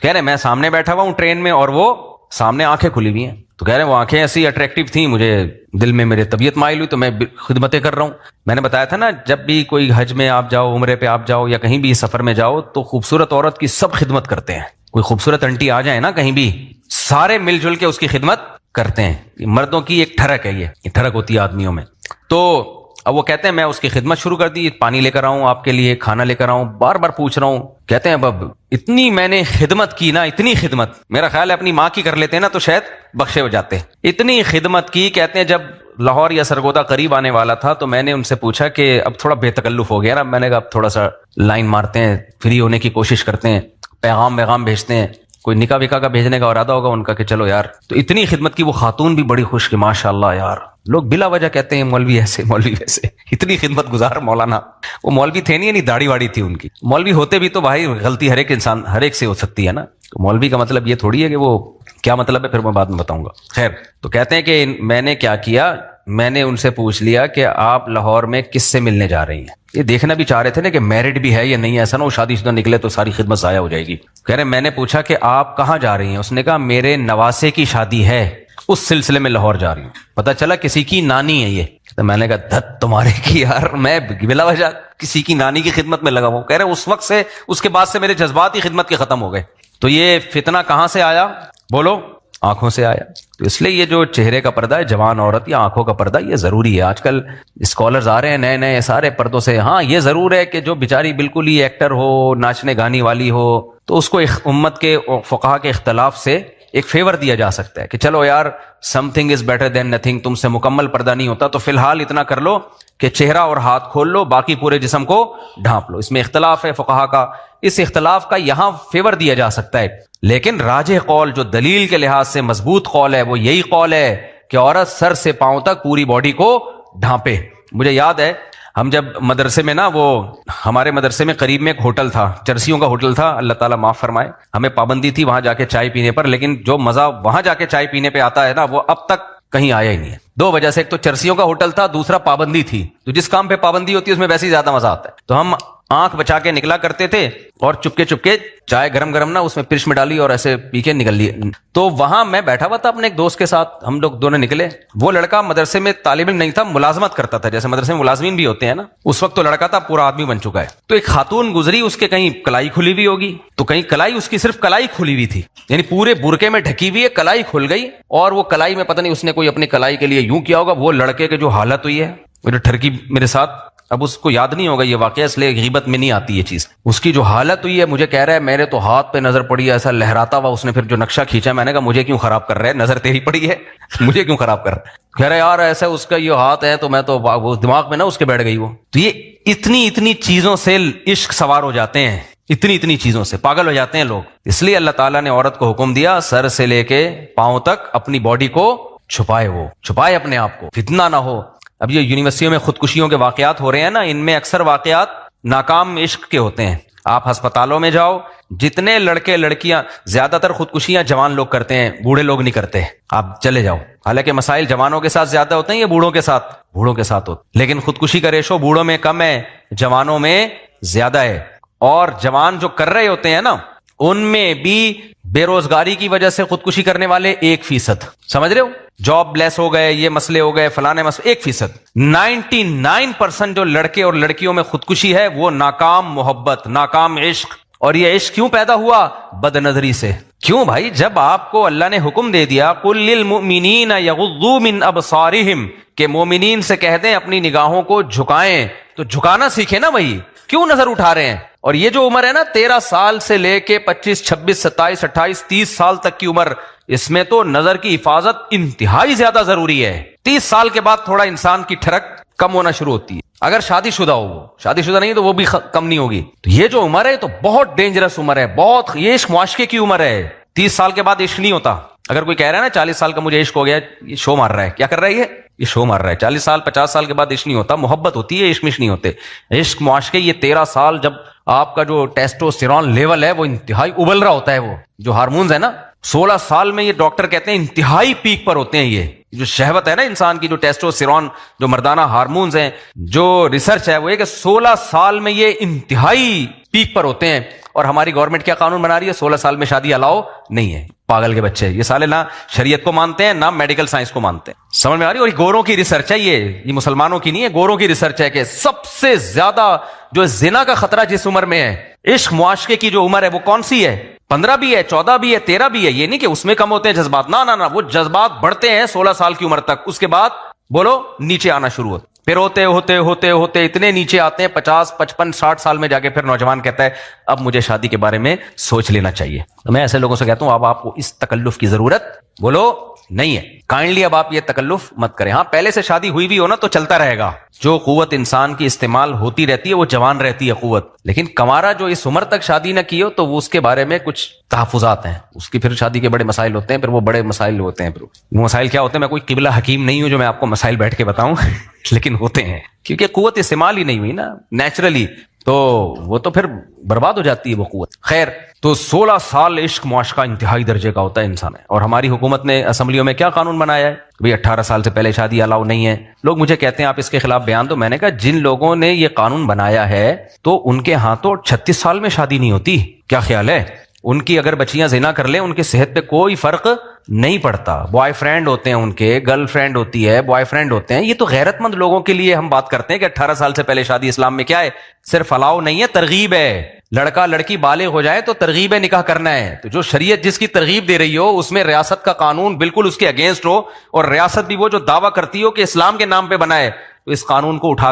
کہہ رہے میں سامنے بیٹھا ہوا ہوں ٹرین میں اور وہ سامنے آنکھیں کھلی ہوئی ہیں. تو کہہ رہے ہیں وہ آنکھیں ایسی اٹریکٹیو تھیں, مجھے دل میں میرے طبیعت مائل ہوئی تو میں خدمتیں کر رہا ہوں. میں نے بتایا تھا نا جب بھی کوئی حج میں آپ جاؤ, عمرے پہ آپ جاؤ یا کہیں بھی سفر میں جاؤ تو خوبصورت عورت کی سب خدمت کرتے ہیں. کوئی خوبصورت انٹی آ جائے نا کہیں بھی, سارے مل جل کے اس کی خدمت کرتے ہیں. مردوں کی ایک ٹھڑک ہے, یہ ٹھڑک ہوتی ہے آدمیوں میں. تو اب وہ کہتے ہیں میں اس کی خدمت شروع کر دی, پانی لے کر آؤں آپ کے لیے, کھانا لے کر آؤں, بار بار پوچھ رہا ہوں. کہتے ہیں اب اتنی میں نے خدمت کی نا, اتنی خدمت, میرا خیال ہے اپنی ماں کی کر لیتے نا تو شاید بخشے ہو جاتے. اتنی خدمت کی. کہتے ہیں جب لاہور یا سرگودا قریب آنے والا تھا تو میں نے ان سے پوچھا کہ اب تھوڑا بے تکلف ہو گیا نا, میں نے کہا اب تھوڑا سا لائن مارتے ہیں, فری ہونے کی کوشش کرتے ہیں, پیغام بھیجتے ہیں. کوئی نکاح وکاح کا بھیجنے کا ارادہ ہوگا ان کا کہ چلو یار. تو اتنی خدمت کی. وہ خاتون بھی بڑی خوش کہ ماشاء اللہ یار, لوگ بلا وجہ کہتے ہیں مولوی ایسے مولوی ویسے, اتنی خدمت گزار مولانا. وہ مولوی تھے نہیں, داڑھی واڑی تھی ان کی. مولوی ہوتے بھی تو بھائی غلطی ہر ایک انسان ہر ایک سے ہو سکتی ہے نا. مولوی کا مطلب یہ تھوڑی ہے کہ وہ کیا مطلب ہے پھر میں بعد میں بتاؤں گا. خیر, تو کہتے ہیں کہ میں نے کیا کیا, میں نے ان سے پوچھ لیا کہ آپ لاہور میں کس سے ملنے جا رہی ہیں. یہ دیکھنا بھی چاہ رہے تھے نا کہ میرڈ بھی ہے یا نہیں, ایسا نہ وہ شادی شدہ نکلے تو ساری خدمت ضائع ہو جائے گی. کہہ رہے میں نے پوچھا کہ آپ کہاں جا رہی ہیں. اس نے کہا میرے نواسے کی شادی ہے, اس سلسلے میں لاہور جا رہی ہوں. پتہ چلا کسی کی نانی ہے یہ. تو میں نے کہا دھت تمہارے کی یار, میں بلا وجہ کسی کی نانی کی خدمت میں لگا ہوں. کہہ رہے اس وقت سے, اس کے بعد سے میرے جذبات ہی خدمت کے ختم ہو گئے. تو یہ فتنہ کہاں سے آیا بولو؟ آنکھوں سے آیا. تو اس لیے یہ جو چہرے کا پردہ ہے, جوان عورت یا آنکھوں کا پردہ, یہ ضروری ہے. آج کل اسکالرز آ رہے ہیں نئے نئے سارے پردوں سے. ہاں یہ ضرور ہے کہ جو بیچاری بالکل ہی ایکٹر ہو, ناچنے گانے والی ہو, تو اس کو امت کے فقہا کے اختلاف سے ایک فیور دیا جا سکتا ہے کہ چلو یار some thing is better than nothing, تم سے مکمل پردہ نہیں ہوتا تو فی الحال اتنا کر لو کہ چہرہ اور ہاتھ کھول لو, باقی پورے جسم کو ڈھانپ لو. اس میں اختلاف ہے فقہا کا, اس اختلاف کا یہاں فیور دیا جا سکتا ہے. لیکن راجح قول جو دلیل کے لحاظ سے مضبوط قول ہے وہ یہی قول ہے کہ عورت سر سے پاؤں تک پوری باڈی کو ڈھانپے. مجھے یاد ہے ہم جب مدرسے میں نا, وہ ہمارے مدرسے میں قریب میں ایک ہوٹل تھا, چرسیوں کا ہوٹل تھا, اللہ تعالیٰ معاف فرمائے. ہمیں پابندی تھی وہاں جا کے چائے پینے پر, لیکن جو مزہ وہاں جا کے چائے پینے پہ آتا ہے نا وہ اب تک کہیں آیا ہی نہیں ہے. دو وجہ سے, ایک تو چرسیوں کا ہوٹل تھا, دوسرا پابندی تھی. تو جس کام پہ پابندی ہوتی ہے اس میں ویسے ہی زیادہ مزہ آتا ہے. تو ہم آنکھ بچا کے نکلا کرتے تھے اور چپکے چپکے چائے گرم گرم نا اس میں پرش میں ڈالی اور ایسے پی کے نکل لیے. تو وہاں میں بیٹھا ہوا تھا اپنے ایک دوست کے ساتھ, ہم لوگ دونوں نکلے. وہ لڑکا مدرسے میں طالب علم نہیں تھا, ملازمت کرتا تھا, جیسے مدرسے میں ملازمین بھی ہوتے ہیں نا, اس وقت تو لڑکا تھا, پورا آدمی بن چکا ہے. تو ایک خاتون گزری, اس کے کہیں کلائی کھلی ہوئی ہوگی, تو کہیں کلائی اس کی صرف کلائی کھلی ہوئی تھی, یعنی پورے برقعے میں ڈھکی ہوئی ہے, کلائی کھل گئی. اور وہ کلائی میں پتہ نہیں اس نے کوئی اپنی کلائی کے لیے یوں کیا ہوگا. وہ لڑکے کے جو حالت ہوئی ہے, میرے ٹھرکی میرے ساتھ, اب اس کو یاد نہیں ہوگا یہ واقعہ, اس لیے غیبت میں نہیں آتی یہ چیز. اس کی جو حالت ہوئی ہے, مجھے کہہ رہا ہے میرے تو ہاتھ پہ نظر پڑی ہے ایسا لہراتا ہوا. اس نے پھر جو نقشہ کھینچا, میں نے کہا مجھے کیوں خراب کر رہا ہے, نظر تیری پڑی ہے مجھے کیوں خراب کر رہا ہے. کہہ رہا ہے یار ایسا اس کا یہ ہاتھ ہے, تو میں تو وہ دماغ میں نا اس کے بیٹھ گئی. وہ تو یہ اتنی چیزوں سے عشق سوار ہو جاتے ہیں, اتنی چیزوں سے پاگل ہو جاتے ہیں لوگ. اس لیے اللہ تعالیٰ نے عورت کو حکم دیا سر سے لے کے پاؤں تک اپنی باڈی کو چھپائے, وہ چھپائے اپنے آپ کو, فتنہ نہ ہو. اب یہ یونیورسٹیوں میں خودکشیوں کے واقعات ہو رہے ہیں نا, ان میں اکثر واقعات ناکام عشق کے ہوتے ہیں. آپ ہسپتالوں میں جاؤ, جتنے لڑکے لڑکیاں, زیادہ تر خودکشیاں جوان لوگ کرتے ہیں, بوڑھے لوگ نہیں کرتے. آپ چلے جاؤ, حالانکہ مسائل جوانوں کے ساتھ زیادہ ہوتے ہیں یا بوڑھوں کے ساتھ ہوتے, لیکن خودکشی کا ریشو بوڑھوں میں کم ہے, جوانوں میں زیادہ ہے. اور جوان جو کر رہے ہوتے ہیں نا, ان میں بھی بے روزگاری کی وجہ سے خودکشی کرنے والے 1%, سمجھ رہے ہو, جاب لیس ہو گئے, یہ مسئلے ہو گئے, فلانے مسئلے, 1%. 99% جو لڑکے اور لڑکیوں میں خودکشی ہے وہ ناکام محبت, ناکام عشق. اور یہ عشق کیوں پیدا ہوا؟ بد نظری سے. کیوں بھائی؟ جب آپ کو اللہ نے حکم دے دیا قل للمؤمنین یغضوا من ابصارہم, کہ مومنین سے کہہ دیں اپنی نگاہوں کو جھکائیں, تو جھکانا سیکھیں نا بھائی, کیوں نظر اٹھا رہے ہیں؟ اور یہ جو عمر ہے نا 13 سال سے لے کے 25, 26, 27, 28, 30 سال تک کی عمر, اس میں تو نظر کی حفاظت انتہائی زیادہ ضروری ہے. 30 سال کے بعد تھوڑا انسان کی ٹھڑک کم ہونا شروع ہوتی ہے, اگر شادی شدہ ہو. وہ شادی شدہ نہیں تو وہ بھی کم نہیں ہوگی. تو یہ جو عمر ہے تو بہت ڈینجرس عمر ہے, بہت, یہ عشق معاشقے کی عمر ہے. 30 سال کے بعد عشق نہیں ہوتا. اگر کوئی کہہ رہا ہے نا 40 سال کا مجھے عشق ہو گیا, یہ شو مار رہا ہے. کیا کر رہا ہے یہ شو مار رہا ہے. 40 سال 50 سال کے بعد عشق نہیں ہوتا, محبت ہوتی ہے, عشق مش نہیں ہوتے. عشق معاشقے یہ 13 سال جب آپ کا جو ٹیسٹوسٹیرون لیول ہے وہ انتہائی ابل رہا ہوتا ہے, وہ جو ہارمونز ہے نا 16 سال میں یہ ڈاکٹر کہتے ہیں انتہائی پیک پر ہوتے ہیں. یہ جو شہوت ہے نا انسان کی, جو ٹیسٹوسٹیرون جو مردانہ ہارمونز ہیں, جو ریسرچ ہے وہ یہ کہ 16 سال میں یہ انتہائی پیک پر ہوتے ہیں. اور ہماری گورنمنٹ کیا قانون بنا رہی ہے, 16 سال میں شادی الاؤ نہیں ہے. پاگل کے بچے یہ سالے نہ شریعت کو مانتے ہیں نہ میڈیکل سائنس کو مانتے ہیں. سمجھ میں آ رہی ہے؟ اور یہ گوروں کی ریسرچ ہے, یہ مسلمانوں کی نہیں ہے, گوروں کی ریسرچ ہے کہ سب سے زیادہ جو زنا کا خطرہ جس عمر میں ہے, عشق معاشقے کی جو عمر ہے وہ کون سی ہے, 15 بھی ہے, 14 بھی ہے, 13 بھی ہے. یہ نہیں کہ اس میں کم ہوتے ہیں جذبات, نہ وہ جذبات بڑھتے ہیں 16 سال کی عمر تک. اس کے بعد بولو نیچے آنا شروع ہوتا, پھر ہوتے اتنے نیچے آتے ہیں 50 55 60 سال میں جا کے پھر نوجوان کہتا ہے اب مجھے شادی کے بارے میں سوچ لینا چاہیے. تو میں ایسے لوگوں سے کہتا ہوں اب آپ کو اس تکلف کی ضرورت بولو نہیں ہے, کائنڈلی اب آپ یہ تکلف مت کریں. ہاں پہلے سے شادی ہوئی بھی ہو نا تو چلتا رہے گا, جو قوت انسان کی استعمال ہوتی رہتی ہے وہ جوان رہتی ہے قوت. لیکن کمارا جو اس عمر تک شادی نہ کی ہو تو وہ اس کے بارے میں کچھ تحفظات ہیں, اس کی پھر شادی کے بڑے مسائل ہوتے ہیں, پھر وہ بڑے مسائل ہوتے ہیں. پھر وہ مسائل کیا ہوتے ہیں, میں کوئی قبلہ حکیم نہیں ہوں جو میں آپ کو مسائل بیٹھ کے بتاؤں لیکن ہوتے ہیں, کیونکہ قوت استعمال ہی نہیں ہوئی نا نیچرلی, تو وہ تو پھر برباد ہو جاتی ہے وہ قوت. خیر, تو 16 سال عشق معاشقہ انتہائی درجے کا ہوتا ہے انسان ہے. اور ہماری حکومت نے اسمبلیوں میں کیا قانون بنایا ہے, بھئی 18 سال سے پہلے شادی الاؤ نہیں ہے. لوگ مجھے کہتے ہیں آپ اس کے خلاف بیان دو. میں نے کہا جن لوگوں نے یہ قانون بنایا ہے تو ان کے ہاں تو 36 سال میں شادی نہیں ہوتی, کیا خیال ہے؟ ان کی اگر بچیاں زنا کر لیں ان کی صحت پہ کوئی فرق نہیں پڑتا. بوائے فرینڈ ہوتے ہیں ان کے, گرل فرینڈ ہوتی ہے, بوائے فرینڈ ہوتے ہیں. یہ تو غیرت مند لوگوں کے لیے ہم بات کرتے ہیں کہ 18 سال سے پہلے شادی اسلام میں کیا ہے, صرف الاؤ نہیں ہے, ترغیب ہے. لڑکا لڑکی بالغ ہو جائے تو ترغیب ہے نکاح کرنا ہے. تو جو شریعت جس کی ترغیب دے رہی ہو اس میں ریاست کا قانون بالکل اس کے اگینسٹ ہو, اور ریاست بھی وہ جو دعویٰ کرتی ہو کہ اسلام کے نام پہ بنا ہے, تو اس قانون کو اٹھا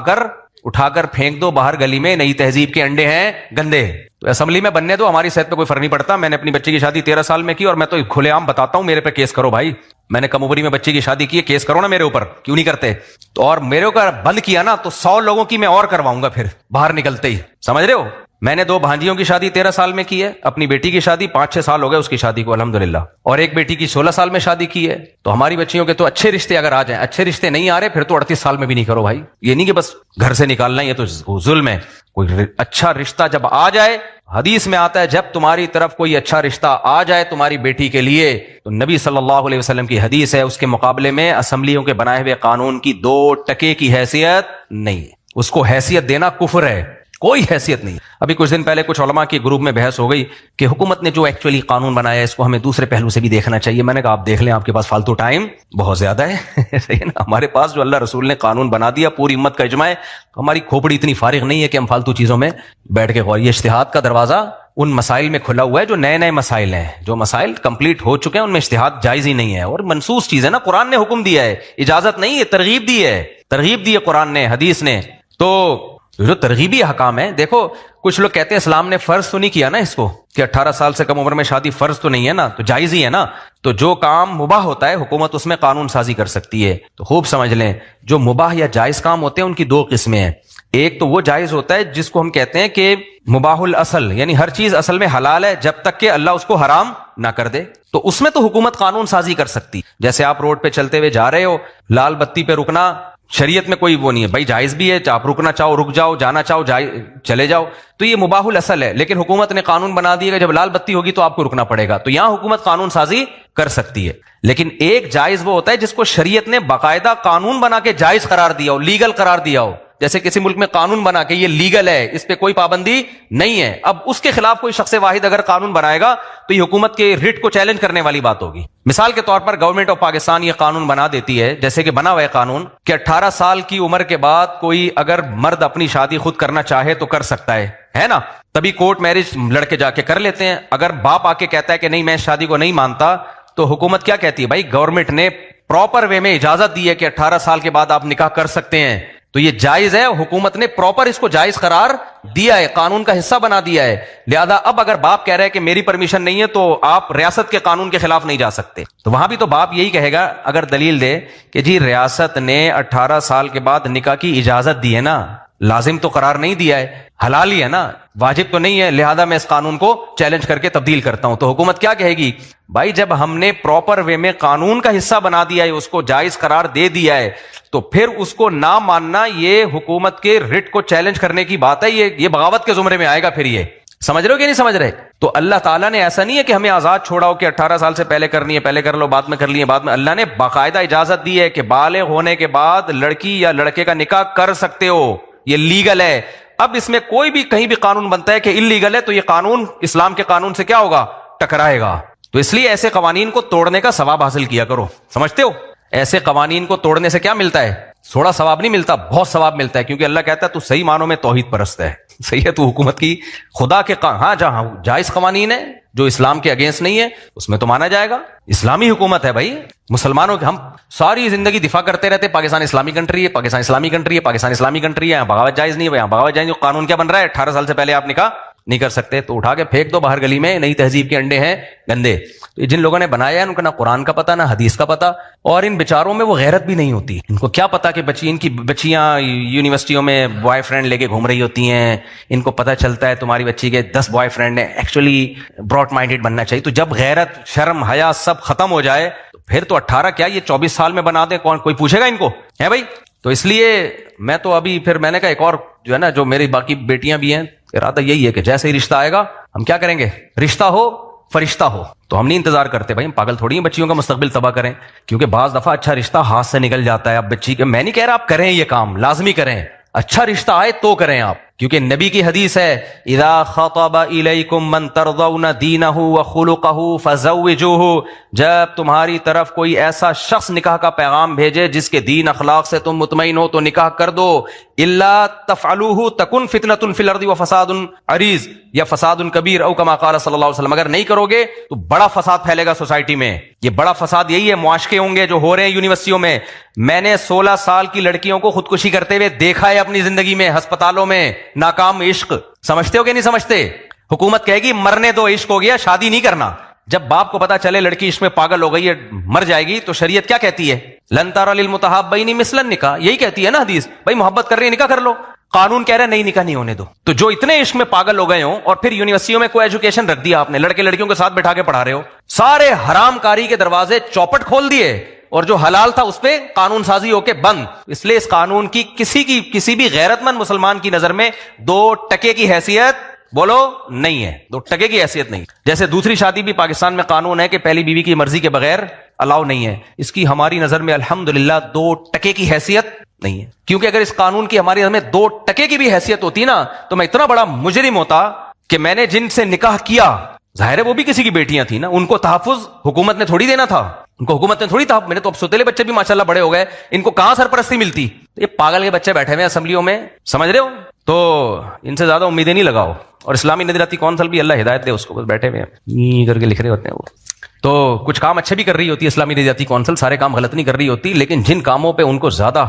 کر پھینک دو باہر گلی میں. نئی تہذیب کے انڈے ہیں گندے, تو اسمبلی میں بننے دو, ہماری صحت پہ کوئی فرق نہیں پڑتا. میں نے اپنی بچی کی شادی 13 سال میں کی اور میں تو کھلے عام بتاتا ہوں, میرے پہ کیس کرو بھائی. میں نے کم عمری میں بچی کی شادی کی ہے, کیس کرو نا میرے اوپر, کیوں نہیں کرتے؟ تو اور میرے اوپر بند کیا نا تو 100 لوگوں کی میں اور کرواؤں گا پھر باہر نکلتے ہی, سمجھ رہے ہو؟ میں نے 2 بھانجیوں کی شادی 13 سال میں کی ہے, اپنی بیٹی کی شادی 5-6 سال ہو گئے اس کی شادی کو الحمدللہ, اور ایک بیٹی کی 16 سال میں شادی کی ہے. تو ہماری بچیوں کے تو اچھے رشتے اگر آ جائیں, اچھے رشتے نہیں آ رہے پھر تو 38 سال میں بھی نہیں کرو بھائی. یہ نہیں کہ بس گھر سے نکالنا, یہ تو ظلم ہے. کوئی اچھا رشتہ جب آ جائے, حدیث میں آتا ہے جب تمہاری طرف کوئی اچھا رشتہ آ جائے تمہاری بیٹی کے لیے, تو نبی صلی اللہ علیہ وسلم کی حدیث ہے اس کے مقابلے میں اسمبلیوں کے بنائے ہوئے قانون کی 2 ٹکے کی حیثیت نہیں ہے. اس کو حیثیت دینا کفر ہے, کوئی حیثیت نہیں. ابھی کچھ دن پہلے کچھ علماء کی گروپ میں بحث ہو گئی کہ حکومت نے جو ایکچولی قانون بنایا ہے اس کو ہمیں دوسرے پہلو سے بھی دیکھنا چاہیے. میں نے کہا آپ دیکھ لیں, آپ کے پاس فالتو ٹائم بہت زیادہ ہے. صحیح ہے نا, ہمارے پاس جو اللہ رسول نے قانون بنا دیا پوری امت کا اجماع ہے, ہماری کھوپڑی اتنی فارغ نہیں ہے کہ ہم فالتو چیزوں میں بیٹھ کے غور. یہ اجتہاد کا دروازہ ان مسائل میں کھلا ہوا ہے جو نئے مسائل ہیں, جو مسائل کمپلیٹ ہو چکے ہیں ان میں اجتہاد جائز ہی نہیں ہے. اور منسوس چیز ہے نا, قرآن نے حکم دیا ہے, اجازت نہیں ہے, ترغیب دی ہے قرآن نے, حدیث نے. تو جو ترغیبی حکام ہے, دیکھو کچھ لوگ کہتے ہیں اسلام نے فرض تو نہیں کیا نا اس کو کہ 18 سال سے کم عمر میں شادی فرض تو نہیں ہے نا, تو جائز ہی ہے نا. تو جو کام مباح ہوتا ہے حکومت اس میں قانون سازی کر سکتی ہے. تو خوب سمجھ لیں, جو مباح یا جائز کام ہوتے ہیں ان کی 2 قسمیں ہیں. ایک تو وہ جائز ہوتا ہے جس کو ہم کہتے ہیں کہ مباح الاصل, یعنی ہر چیز اصل میں حلال ہے جب تک کہ اللہ اس کو حرام نہ کر دے, تو اس میں تو حکومت قانون سازی کر سکتی. جیسے آپ روڈ پہ چلتے ہوئے جا رہے ہو, لال بتی پہ رکنا شریعت میں کوئی وہ نہیں ہے بھائی, جائز بھی ہے, آپ رکنا چاہو رک جاؤ, جانا چاہو چلے جاؤ, تو یہ مباح الاصل ہے. لیکن حکومت نے قانون بنا دیا کہ جب لال بتی ہوگی تو آپ کو رکنا پڑے گا, تو یہاں حکومت قانون سازی کر سکتی ہے. لیکن ایک جائز وہ ہوتا ہے جس کو شریعت نے باقاعدہ قانون بنا کے جائز قرار دیا ہو, لیگل قرار دیا ہو. جیسے کسی ملک میں قانون بنا کے یہ لیگل ہے, اس پہ کوئی پابندی نہیں ہے. اب اس کے خلاف کوئی شخص واحد اگر قانون بنائے گا تو یہ حکومت کے ریٹ کو چیلنج کرنے والی بات ہوگی. مثال کے طور پر گورنمنٹ آف پاکستان یہ قانون بنا دیتی ہے, جیسے کہ بنا ہوا ہے قانون کہ 18 سال کی عمر کے بعد کوئی اگر مرد اپنی شادی خود کرنا چاہے تو کر سکتا ہے نا, تبھی کورٹ میرج لڑکے جا کے کر لیتے ہیں. اگر باپ آ کے کہتا ہے کہ نہیں میں شادی کو نہیں مانتا, تو حکومت کیا کہتی ہے, بھائی گورنمنٹ نے پراپر وے میں اجازت دی ہے کہ 18 سال کے بعد آپ نکاح کر سکتے ہیں, تو یہ جائز ہے. حکومت نے پراپر اس کو جائز قرار دیا ہے, قانون کا حصہ بنا دیا ہے. لہذا اب اگر باپ کہہ رہا ہے کہ میری پرمیشن نہیں ہے تو آپ ریاست کے قانون کے خلاف نہیں جا سکتے, تو وہاں بھی تو باپ یہی کہے گا اگر دلیل دے کہ جی ریاست نے 18 سال کے بعد نکاح کی اجازت دی ہے نا, لازم تو قرار نہیں دیا ہے, حلال ہی ہے نا, واجب تو نہیں ہے, لہذا میں اس قانون کو چیلنج کر کے تبدیل کرتا ہوں. تو حکومت کیا کہے گی؟ بھائی جب ہم نے پراپر وے میں قانون کا حصہ بنا دیا ہے, اس کو جائز قرار دے دیا ہے, تو پھر اس کو نہ ماننا یہ حکومت کے رٹ کو چیلنج کرنے کی بات ہے, یہ بغاوت کے زمرے میں آئے گا. پھر یہ سمجھ رہے ہو کہ نہیں سمجھ رہے؟ تو اللہ تعالیٰ نے ایسا نہیں ہے کہ ہمیں آزاد چھوڑا ہو کہ 18 سال سے پہلے کرنی ہے پہلے کر لو, بعد میں کر لیے بعد میں. اللہ نے باقاعدہ اجازت دی ہے کہ بالغ ہونے کے بعد لڑکی یا لڑکے کا نکاح کر سکتے ہو, یہ لیگل ہے. اب اس میں کوئی بھی کہیں بھی قانون بنتا ہے کہ انلیگل ہے, تو یہ قانون اسلام کے قانون سے کیا ہوگا؟ ٹکرائے گا. تو اس لیے ایسے قوانین کو توڑنے کا ثواب حاصل کیا کرو. سمجھتے ہو؟ ایسے قوانین کو توڑنے سے کیا ملتا ہے؟ تھوڑا ثواب نہیں ملتا, بہت ثواب ملتا ہے, کیونکہ اللہ کہتا ہے تو صحیح معنوں میں توحید پرست ہے. صحیح ہے, تو حکومت کی خدا کے ہاں جہاں جائز قوانین ہے جو اسلام کے اگینسٹ نہیں ہے اس میں تو مانا جائے گا. اسلامی حکومت ہے بھائی, مسلمانوں کے ہم ساری زندگی دفاع کرتے رہتے پاکستان اسلامی کنٹری ہے, پاکستان اسلامی کنٹری ہے, پاکستان اسلامی کنٹری ہے, یہاں بغاوت جائز نہیں ہے, یہاں بغاوت جائز نہیں. قانون کیا بن رہا ہے؟ 18 سال سے پہلے آپ نکاح نہیں کر سکتے, تو اٹھا کے پھینک دو باہر گلی میں, نئی تہذیب کے انڈے ہیں گندے. تو جن لوگوں نے بنایا ہے ان کو نہ قرآن کا پتہ نہ حدیث کا پتہ, اور ان بیچاروں میں وہ غیرت بھی نہیں ہوتی. ان کو کیا پتا کہ ان کی بچیاں یونیورسٹیوں میں بوائے فرینڈ لے کے گھوم رہی ہوتی ہیں, ان کو پتہ چلتا ہے تمہاری بچی کے 10 بوائے فرینڈ ہیں. ایکچولی براڈ مائنڈیڈ بننا چاہیے. تو جب غیرت شرم حیا سب ختم ہو جائے تو پھر تو 18 کیا یہ 24 سال میں بنا دیں, کون کوئی پوچھے گا ان کو؟ ہے بھائی. تو اس لیے میں تو ابھی پھر میں نے کہا ایک اور جو ہے نا, جو میری باقی بیٹیاں بھی ہیں, ارادہ یہی ہے کہ جیسے ہی رشتہ آئے گا ہم کیا کریں گے؟ رشتہ ہو فرشتہ ہو. تو ہم نہیں انتظار کرتے بھائی, ہم پاگل تھوڑی ہیں بچیوں کا مستقبل تباہ کریں, کیونکہ بعض دفعہ اچھا رشتہ ہاتھ سے نکل جاتا ہے. اب بچی کے, میں نہیں کہہ رہا آپ کریں یہ کام, لازمی کریں, اچھا رشتہ آئے تو کریں آپ, کیونکہ نبی کی حدیث ہے اذا خطب الیکم من ترضون دینہ وخلقہ فزوجوہ, جب تمہاری طرف کوئی ایسا شخص نکاح کا پیغام بھیجے جس کے دین اخلاق سے تم مطمئن ہو تو نکاح کر دو. الا تفعلوہ تکن فتنۃ فی الارض وفساد عریض یا فساد کبیر او کما قال صلی اللہ علیہ وسلم. اگر نہیں کرو گے تو بڑا فساد پھیلے گا سوسائٹی میں. یہ بڑا فساد یہی ہے, معاشقے ہوں گے جو ہو رہے ہیں یونیورسٹیوں میں. میں نے 16 سال کی لڑکیوں کو خودکشی کرتے ہوئے دیکھا ہے اپنی زندگی میں, ہسپتالوں میں, ناکام عشق. سمجھتے ہو کہ نہیں سمجھتے؟ حکومت کہے گی مرنے دو, عشق ہو گیا, شادی نہیں کرنا. جب باپ کو پتا چلے لڑکی عشق میں پاگل ہو گئی ہے, مر جائے گی, تو شریعت کیا کہتی ہے؟ لن تری للمتحابین مثل النکاح, یہی کہتی ہے نا حدیث, بھائی محبت کر رہی ہے نکاح کر لو. قانون کہہ رہا ہے نہیں نکاح نہیں ہونے دو. تو جو اتنے عشق میں پاگل ہو گئے ہوں اور پھر یونیورسٹیوں میں کوئی ایجوکیشن رکھ دیا آپ نے, لڑکے لڑکیوں کے ساتھ بٹھا کے پڑھا رہے ہو, سارے حرام کاری کے دروازے چوپٹ کھول دیے, اور جو حلال تھا اس پہ قانون سازی ہو کے بند. اس لیے اس قانون کی کسی بھی غیرت مند مسلمان کی نظر میں 2 ٹکے کی حیثیت بولو نہیں ہے, 2 ٹکے کی حیثیت نہیں. جیسے دوسری شادی بھی پاکستان میں قانون ہے کہ پہلی بیوی کی مرضی کے بغیر الاؤ نہیں ہے, اس کی ہماری نظر میں الحمدللہ 2 ٹکے کی حیثیت نہیں ہے. کیونکہ اگر اس قانون کی ہماری نظر میں 2 ٹکے کی بھی حیثیت ہوتی نا, تو میں اتنا بڑا مجرم ہوتا کہ میں نے جن سے نکاح کیا, ظاہر ہے وہ بھی کسی کی بیٹیاں تھیں نا, ان کو تحفظ حکومت نے تھوڑی دینا تھا, ان کو حکومت نے تھوڑی تھا. میرے تو اب سوتیلے بچے بھی ماشاءاللہ بڑے ہو گئے, ان کو کہاں سرپرستی ملتی؟ یہ پاگل کے بچے بیٹھے ہوئے اسمبلیوں میں, سمجھ رہے ہو؟ تو ان سے زیادہ امیدیں نہیں لگاؤ. اور اسلامی نظریاتی کونسل بھی اللہ ہدایت دے اس کو, بس بیٹھے ہوئے ہیں کر کے لکھ رہے ہوتے ہیں وہ. تو کچھ کام اچھے بھی کر رہی ہوتی ہے اسلامی نظریاتی کونسل, سارے کام غلط نہیں کر رہی ہوتی, لیکن جن کاموں پہ ان کو زیادہ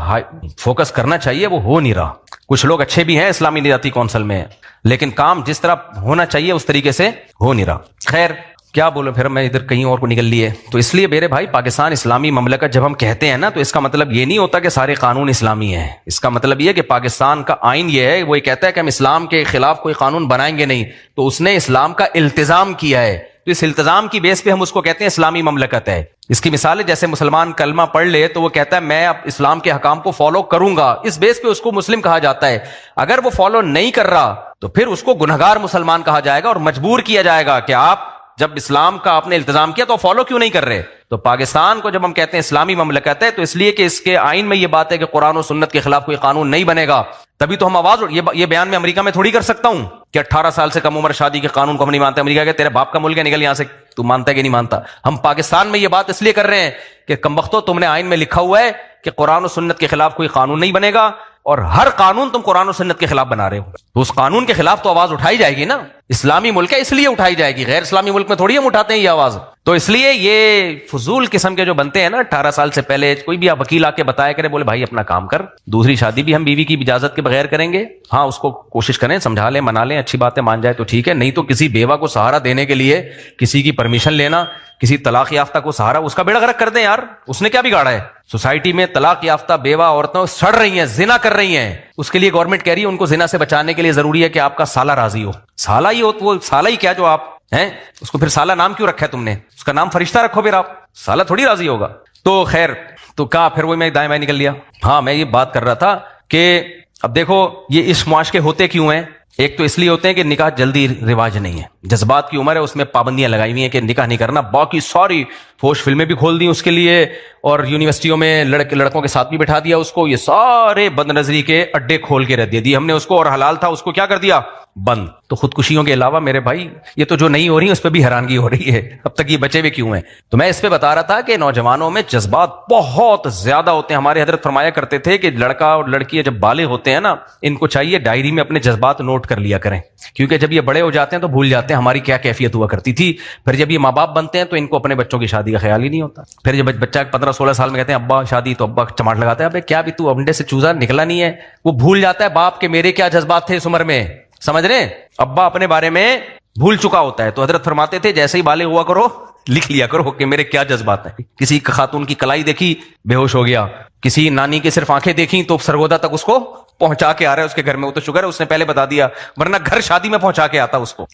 فوکس کرنا چاہیے وہ ہو نہیں رہا. کچھ لوگ اچھے بھی ہیں اسلامی نظریاتی کونسل میں, لیکن کام جس طرح ہونا چاہیے اس طریقے سے ہو نہیں رہا. خیر کیا بولو, پھر میں ادھر کہیں اور کو نکل لیے. تو اس لیے میرے بھائی پاکستان اسلامی مملکت جب ہم کہتے ہیں نا, تو اس کا مطلب یہ نہیں ہوتا کہ سارے قانون اسلامی ہیں. اس کا مطلب یہ ہے کہ پاکستان کا آئین یہ ہے, وہ یہ کہتا ہے کہ ہم اسلام کے خلاف کوئی قانون بنائیں گے نہیں, تو اس نے اسلام کا التزام کیا ہے, تو اس التزام کی بیس پہ ہم اس کو کہتے ہیں اسلامی مملکت ہے. اس کی مثال ہے جیسے مسلمان کلمہ پڑھ لے تو وہ کہتا ہے میں اب اسلام کے احکام کو فالو کروں گا, اس بیس پہ اس کو مسلم کہا جاتا ہے. اگر وہ فالو نہیں کر رہا تو پھر اس کو گنہگار مسلمان کہا جائے گا, اور مجبور کیا جائے گا کہ آپ جب اسلام کا آپ نے التزام کیا تو فالو کیوں نہیں کر رہے. تو پاکستان کو جب ہم کہتے ہیں اسلامی مملکت ہے, تو اس لیے کہ اس کے آئین میں یہ بات ہے کہ قرآن و سنت کے خلاف کوئی قانون نہیں بنے گا. تبھی تو ہم آواز, یہ بیان میں امریکہ میں تھوڑی کر سکتا ہوں کہ 18 سال سے کم عمر شادی کے قانون کو ہم نہیں مانتے. امریکہ کہ تیرے باپ کا ملک ہے, نکل یہاں سے, تو مانتا ہے کہ نہیں مانتا. ہم پاکستان میں یہ بات اس لیے کر رہے ہیں کہ کمبختو تم نے آئین میں لکھا ہوا ہے کہ قرآن و سنت کے خلاف کوئی قانون نہیں بنے گا, اور ہر قانون تم قرآن و سنت کے خلاف بنا رہے ہو, تو اس قانون کے خلاف تو آواز اٹھائی جائے گی نا. اسلامی ملک ہے اس لیے اٹھائی جائے گی, غیر اسلامی ملک میں تھوڑی ہم اٹھاتے ہیں یہ آواز. تو اس لیے یہ فضول قسم کے جو بنتے ہیں نا 18 سال سے پہلے، کوئی بھی وکیل آ کے بتایا کرے، بولے بھائی اپنا کام کر، دوسری شادی بھی ہم بیوی کی اجازت کے بغیر کریں گے، ہاں اس کو کوشش کریں، سمجھا لیں، منا لیں، اچھی باتیں مان جائے تو ٹھیک ہے، نہیں تو کسی بیوہ کو سہارا دینے کے لیے کسی کی پرمیشن لینا، کسی طلاق یافتہ کو سہارا، اس کا بیڑا غرق کر دیں یار، اس نے کیا بگاڑا ہے؟ سوسائٹی میں طلاق یافتہ بیوہ عورتوں سڑ رہی ہیں، زنا کر رہی ہیں، اس کے لیے گورنمنٹ کہہ رہی ہے ان کو زنا سے بچانے کے لیے ضروری ہے کہ آپ کا سالہ راضی ہو۔ سالہ ہی ہو تو وہ سالہ ہی کیا جو آپ ہیں، اس کو پھر سالہ نام کیوں رکھا ہے تم نے؟ اس کا نام فرشتہ رکھو، پھر آپ سالہ تھوڑی راضی ہوگا۔ تو خیر، تو کہا پھر وہ میں دائیں بائیں نکل لیا۔ ہاں میں یہ بات کر رہا تھا کہ اب دیکھو یہ اس معاشرے ہوتے کیوں ہیں؟ ایک تو اس لیے ہوتے ہیں کہ نکاح جلدی رواج نہیں ہے، جذبات کی عمر ہے، اس میں پابندیاں لگائی ہوئی ہیں کہ نکاح نہیں کرنا، باقی ساری فوش فلمیں بھی کھول دی اس کے لیے، اور یونیورسٹیوں میں لڑکوں کے ساتھ بھی بٹھا دیا اس کو، یہ سارے بد نظری کے اڈے کھول کے رکھ دی ہم نے اس کو، اور حلال تھا اس کو کیا کر دیا؟ بند۔ تو خودکشیوں کے علاوہ میرے بھائی یہ تو جو نہیں ہو رہی اس پہ بھی حیرانگی ہو رہی ہے، اب تک یہ بچے ہوئے کیوں ہیں؟ تو میں اس پہ بتا رہا تھا کہ نوجوانوں میں جذبات بہت زیادہ ہوتے ہیں۔ ہمارے حضرت فرمایا کرتے تھے کہ لڑکا اور لڑکی جب بالغ ہوتے ہیں نا، ان کو چاہیے ڈائری میں اپنے جذبات نوٹ کر لیا کریں، کیونکہ جب یہ بڑے ہو جاتے ہیں تو بھول جاتے ہیں ہماری کیا کیفیت ہوا کرتی تھی، پھر جب یہ ماں باپ بنتے ہیں تو ان کو اپنے بچوں کی شادی کا خیال ہی نہیں ہوتا۔ پھر جب بچہ 15-16 سال میں کہتے ہیں ابا شادی، تو ابا چماٹ لگاتا ہے، ابے کیا بھی تو انڈے سے چوزا نکلا نہیں ہے، وہ بھول جاتا ہے باپ کے میرے کیا جذبات تھے اس عمر میں، سمجھ رہے ہیں؟ ابا اپنے بارے میں بھول چکا ہوتا ہے، تو حضرت فرماتے تھے جیسے ہی بالغ ہوا کرو لکھ لیا کرو کہ میرے کیا جذبات ہیں۔ کسی خاتون کی کلائی دیکھی بے ہوش ہو گیا، کسی نانی کے صرف آنکھیں دیکھی تو سرگودا تک اس کو پہنچا کے آ رہا ہے اس کے گھر میں، وہ تو شکر ہے اس نے پہلے بتا دیا، ورنہ گھر شادی میں پہنچا کے آتا اس کو۔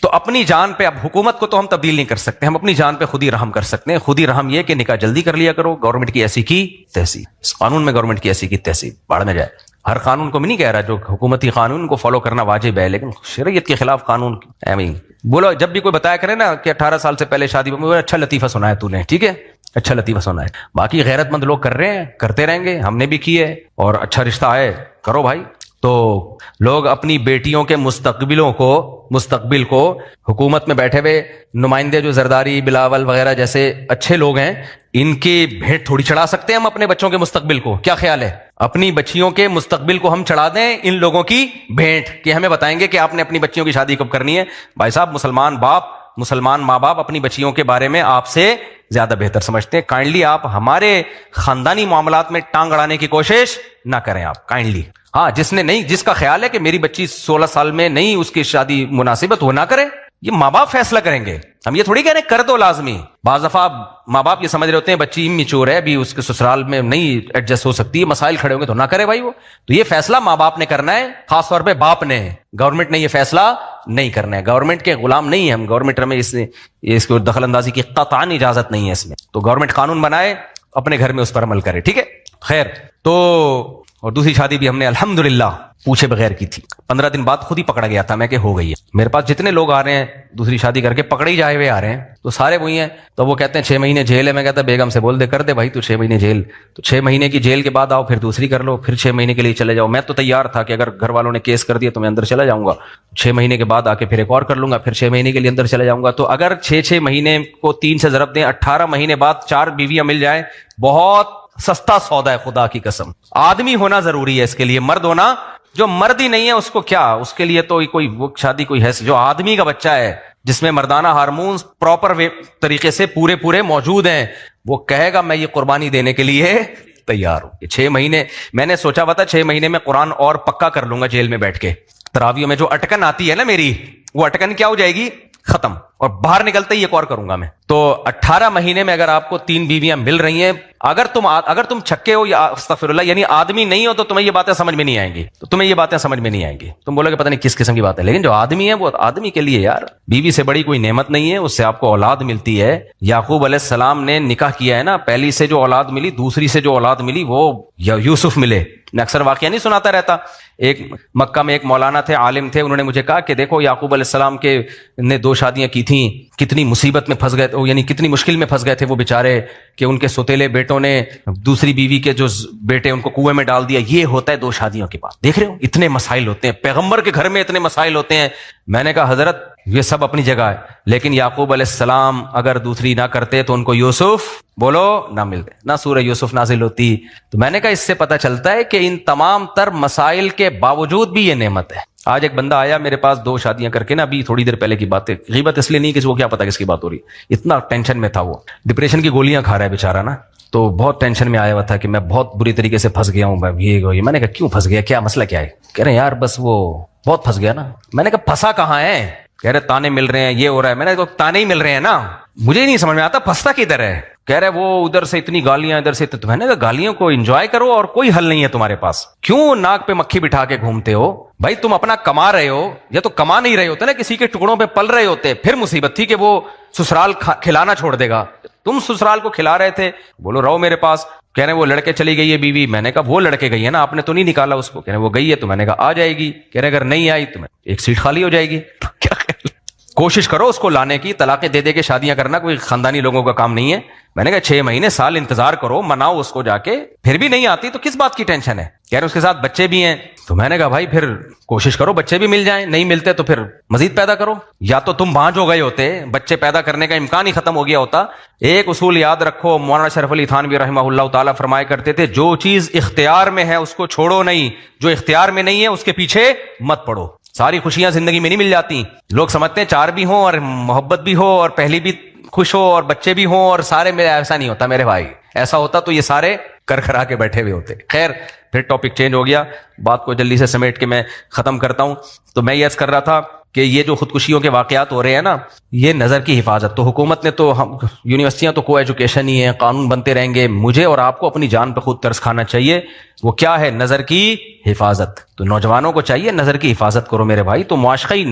تو اپنی جان پہ، اب حکومت کو تو ہم تبدیل نہیں کر سکتے، ہم اپنی جان پہ خود ہی رحم کر سکتے ہیں۔ خود ہی رحم یہ کہ نکاح جلدی کر لیا کرو، گورنمنٹ کی ایسی کی تیسی، اس قانون میں گورنمنٹ کی ایسی کی تیسی باڑ میں جائے۔ ہر قانون کو میں نہیں کہہ رہا، جو حکومتی قانون کو فالو کرنا واجب ہے، لیکن شریعت کے خلاف قانون بولو، جب بھی کوئی بتایا کرے نا کہ 18 سال سے پہلے شادی میں، اچھا لطیفہ سنا ہے تو نے، ٹھیک ہے اچھا لطیفہ سنا ہے، باقی غیرت مند لوگ کر رہے ہیں، کرتے رہیں گے، ہم نے بھی کی ہے، اور اچھا رشتہ ہے کرو بھائی۔ تو لوگ اپنی بیٹیوں کے مستقبل کو حکومت میں بیٹھے ہوئے نمائندے جو زرداری بلاول وغیرہ جیسے اچھے لوگ ہیں، ان کی بھیٹ تھوڑی چڑھا سکتے ہیں ہم اپنے بچوں کے مستقبل کو؟ کیا خیال ہے؟ اپنی بچیوں کے مستقبل کو ہم چڑھا دیں ان لوگوں کی بھیٹ کہ ہمیں بتائیں گے کہ آپ نے اپنی بچیوں کی شادی کب کرنی ہے؟ بھائی صاحب، مسلمان ماں باپ اپنی بچیوں کے بارے میں آپ سے زیادہ بہتر سمجھتے ہیں، کائنڈلی آپ ہمارے خاندانی معاملات میں ٹانگ اڑانے کی کوشش نہ کریں آپ، کائنڈلی۔ ہاں جس کا خیال ہے کہ میری بچی 16 سال میں نہیں اس کی شادی مناسبت، وہ نہ کرے، یہ ماں باپ فیصلہ کریں گے، ہم یہ تھوڑی کہہ رہے ہیں کر دو لازمی۔ بعض دفعہ ماں باپ یہ سمجھ رہے ہوتے ہیں بچی امیچور ہے، ابھی اس کے سسرال میں نہیں ایڈجسٹ ہو سکتی ہے، مسائل کھڑے ہوں گے تو نہ کرے بھائی، وہ تو یہ فیصلہ ماں باپ نے کرنا ہے، خاص طور پہ باپ نے، گورنمنٹ نے یہ فیصلہ نہیں کرنا ہے، گورنمنٹ کے غلام نہیں ہے ہم، گورنمنٹ میں اس کو دخل اندازی کی قطعاً اجازت نہیں ہے اس میں، تو گورنمنٹ قانون بنائے، اپنے گھر میں اس پر عمل کرے، ٹھیک ہے۔ خیر، تو اور دوسری شادی بھی ہم نے الحمدللہ پوچھے بغیر کی تھی، 15 دن بعد خود ہی پکڑا گیا تھا میں کہ ہو گئی ہے۔ میرے پاس جتنے لوگ آ رہے ہیں دوسری شادی کر کے پکڑے ہی جائے ہوئے آ رہے ہیں، تو سارے وہی ہیں، تو وہ کہتے ہیں 6 مہینے جیل ہے، میں کہتا بیگم سے بول دے کر دے بھائی تو 6 مہینے جیل، تو 6 مہینے کی جیل کے بعد آؤ، پھر دوسری کر لو، پھر 6 مہینے کے لیے چلے جاؤ۔ میں تو تیار تھا کہ اگر گھر والوں نے کیس کر دیا تو میں اندر چلا جاؤں گا، 6 مہینے کے بعد آ کے پھر ایک اور کر لوں گا، پھر 6 مہینے کے لیے اندر چلا جاؤں گا۔ تو اگر 6 مہینے کو 3 سے ضرب دیں، 18 مہینے بعد 4 بیویاں مل جائیں، بہت سستا سودا ہے، خدا کی قسم۔ آدمی ہونا ضروری ہے اس کے لیے، مرد ہونا، جو مرد ہی نہیں ہے اس کو کیا، اس کے لیے تو کوئی وہ شادی کوئی ہے جو آدمی کا بچہ ہے جس میں مردانہ ہارمونز پراپر طریقے سے پورے موجود ہیں، وہ کہے گا میں یہ قربانی دینے کے لیے تیار ہوں۔ 6 مہینے میں نے سوچا ہوا تھا 6 مہینے میں قرآن اور پکا کر لوں گا جیل میں بیٹھ کے، تراویوں میں جو اٹکن آتی ہے نا میری، وہ اٹکن کیا ہو جائے گی؟ ختم، اور باہر نکلتے ہی ایک اور کروں گا میں۔ تو 18 مہینے میں اگر آپ کو 3 بیویاں مل رہی ہیں، اگر تم چھکے ہو یا استغفر اللہ یعنی آدمی نہیں ہو، تو تمہیں یہ باتیں سمجھ میں نہیں آئیں گی، تم بولو گے پتہ نہیں کس قسم کی بات ہے، لیکن جو آدمی ہے وہ آدمی کے لیے یار بیوی سے بڑی کوئی نعمت نہیں ہے، اس سے آپ کو اولاد ملتی ہے۔ یعقوب علیہ السلام نے نکاح کیا ہے نا، پہلی سے جو اولاد ملی، دوسری سے جو اولاد ملی وہ یوسف ملے۔ میں اکثر واقعہ نہیں سناتا رہتا، ایک مکہ میں ایک مولانا تھے، عالم تھے، انہوں نے مجھے کہا کہ دیکھو یعقوب علیہ السلام کے نے 2 شادیاں کی تھیں، کتنی مصیبت میں پھنس گئے، یعنی کتنی مشکل میں پھنس گئے تھے وہ بیچارے، کہ ان کے سوتیلے بیٹوں نے دوسری بیوی کے جو بیٹے ان کو کنویں میں ڈال دیا۔ یہ ہوتا ہے 2 شادیوں کے بعد، دیکھ رہے ہو اتنے مسائل ہوتے ہیں، پیغمبر کے گھر میں اتنے مسائل ہوتے ہیں۔ میں نے کہا حضرت یہ سب اپنی جگہ ہے، لیکن یعقوب علیہ السلام اگر دوسری نہ کرتے تو ان کو یوسف بولو نہ ملتے، نہ سورہ یوسف نازل ہوتی۔ تو میں نے کہا اس سے پتہ چلتا ہے کہ ان تمام تر مسائل کے باوجود بھی یہ نعمت ہے۔ آج ایک بندہ آیا میرے پاس 2 شادیاں کر کے نا, ابھی تھوڑی دیر پہلے کی بات ہے, غیبت اس لیے نہیں کسی کو کیا پتا کس کی بات ہو رہی, اتنا ٹینشن میں تھا وہ, ڈپریشن کی گولیاں کھا رہا ہے بیچارہ نا, تو بہت ٹینشن میں آیا ہوا تھا کہ میں بہت بری طریقے سے پھنس گیا ہوں. میں نے کہا کیوں پھنس گیا, کیا مسئلہ کیا ہے؟ کہہ رہے ہیں یار بس وہ بہت پھنس گیا نا. میں نے کہا پھنسا کہاں ہے؟ کہہ رہے تانے مل رہے ہیں, یہ ہو رہا ہے. میں نے کہا تانے ہی مل رہے ہیں نا, مجھے ہی نہیں سمجھ میں آتا پھنستا کدھر ہے. کہہ رہے وہ ادھر سے اتنی گالیاں, ادھر سے. تو میں نے کہا گالیوں کو انجوائے کرو اور کوئی حل نہیں ہے تمہارے پاس, کیوں ناک پہ مکھی بٹھا کے گھومتے ہو بھائی؟ تم اپنا کما رہے ہو, یا تو کما نہیں رہے ہوتے نا, کسی کے ٹکڑوں پہ پل رہے ہوتے, پھر مصیبت تھی کہ وہ سسرال کھلانا چھوڑ دے گا. تم سسرال کو کھلا رہے تھے, بولو رہو میرے پاس. کہہ رہے وہ لڑکے چلی گئی ہے بیوی. میں نے کہا وہ لڑکے گئی ہے نا, آپ نے تو نہیں نکالا اس کو. کہہ رہے وہ گئی ہے. تو میں نے کہا آ جائے گی. کہہ رہے اگر نہیں آئی تو ایک سیٹ خالی ہو جائے گی. کیا کوشش کرو اس کو لانے کی, طلاقیں دے دے کے شادیاں کرنا کوئی خاندانی لوگوں کا کام نہیں ہے. میں نے کہا 6 مہینے سال انتظار کرو, مناؤ اس کو جا کے, پھر بھی نہیں آتی تو کس بات کی ٹینشن ہے؟ کہہ رہے اس کے ساتھ بچے بھی ہیں. تو میں نے کہا بھائی پھر کوشش کرو بچے بھی مل جائیں, نہیں ملتے تو پھر مزید پیدا کرو. یا تو تم بانجھ ہو گئے ہوتے, بچے پیدا کرنے کا امکان ہی ختم ہو گیا ہوتا. ایک اصول یاد رکھو, مولانا شرف علی تھانوی رحمہ اللہ تعالیٰ فرمایا کرتے تھے, جو چیز اختیار میں ہے اس کو چھوڑو نہیں, جو اختیار میں نہیں ہے اس کے پیچھے مت پڑو. ساری خوشیاں زندگی میں نہیں مل جاتی. لوگ سمجھتے ہیں 4 بھی ہوں اور محبت بھی ہو اور پہلی بھی خوش ہو اور بچے بھی ہوں اور سارے میرے. ایسا نہیں ہوتا میرے بھائی, ایسا ہوتا تو یہ سارے کر کرا کے بیٹھے ہوئے ہوتے. خیر پھر ٹاپک چینج ہو گیا, بات کو جلدی سے سمیٹ کے میں ختم کرتا ہوں. تو میں یہ عرض کر رہا تھا کہ یہ جو خودکشیوں کے واقعات ہو رہے ہیں نا, یہ نظر کی حفاظت. تو حکومت نے تو, ہم یونیورسٹیاں تو کو ایجوکیشن ہی ہیں, قانون بنتے رہیں گے. مجھے اور آپ کو اپنی جان پہ خود ترس کھانا چاہیے. وہ کیا ہے؟ نظر کی حفاظت. تو نوجوانوں کو چاہیے نظر کی حفاظت کرو میرے بھائی. تو معاشقی